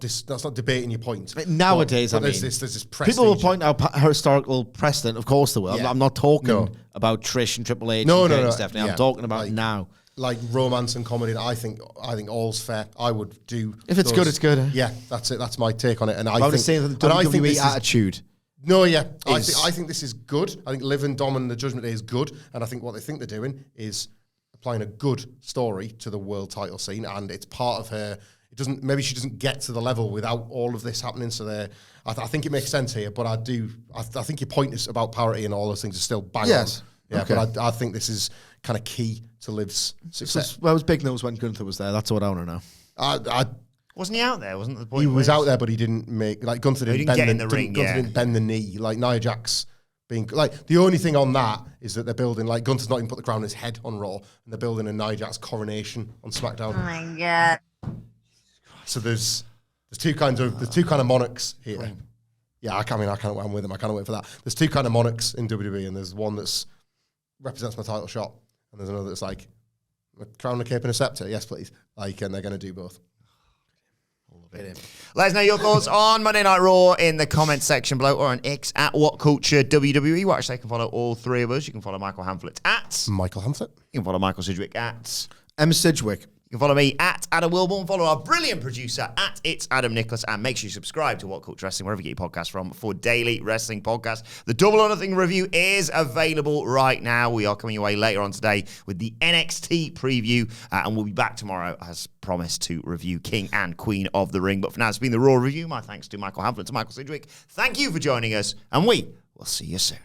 debating your point. Nowadays, but there's this prestige. people will point out historical precedent. Of course, they will. Yeah. I'm not talking about Trish and Triple H and Stephanie. Yeah. I'm talking about now. Like romance and comedy, I think all's fair. I would do if it's good, it's good. Yeah, that's it. That's my take on it. And I was saying the WWE attitude. I think this is good. I think Liv and Dom and the Judgment Day is good, and I think what they think they're doing is applying a good story to the world title scene, and it's part of her. Maybe she doesn't get to the level without all of this happening. So I think it makes sense here, but I think your point is about parity and all those things are still bang on. Yeah, okay. But I think this is kind of key to Liv's success. Well, it was big news when Gunther was there. That's what I want to know. Wasn't he out there? Wasn't the point? He was out there, but he didn't make like Gunther didn't bend didn't bend the knee like Nia Jax being like the only thing on that is that they're building like Gunther's not even put the crown on his head on Raw, and they're building a Nia Jax coronation on SmackDown. Oh my god! So there's two kinds of monarchs here. Right. Yeah, I'm with him. I can't wait for that. There's two kind of monarchs in WWE, and there's one that's represents my title shot, and there's another that's like a crown, a cape, and a scepter. Yes, please. Like, and they're going to do both. Let us know your thoughts on Monday Night Raw in the comments section below or on X at WhatCulture WWE. Watch, they can follow all three of us. You can follow Michael Hamflett at Michael Hamflett. You can follow Michael Sidgwick at M. Sidgwick. You can follow me at Adam Wilborn. Follow our brilliant producer at It's Adam Nicholas. And make sure you subscribe to WhatCulture Wrestling, wherever you get your podcasts from, for daily wrestling podcasts. The Double or Nothing review is available right now. We are coming your way later on today with the NXT preview. And we'll be back tomorrow, as promised, to review King and Queen of the Ring. But for now, it's been the Raw review. My thanks to Michael Hamflett, to Michael Sidgwick. Thank you for joining us. And we will see you soon.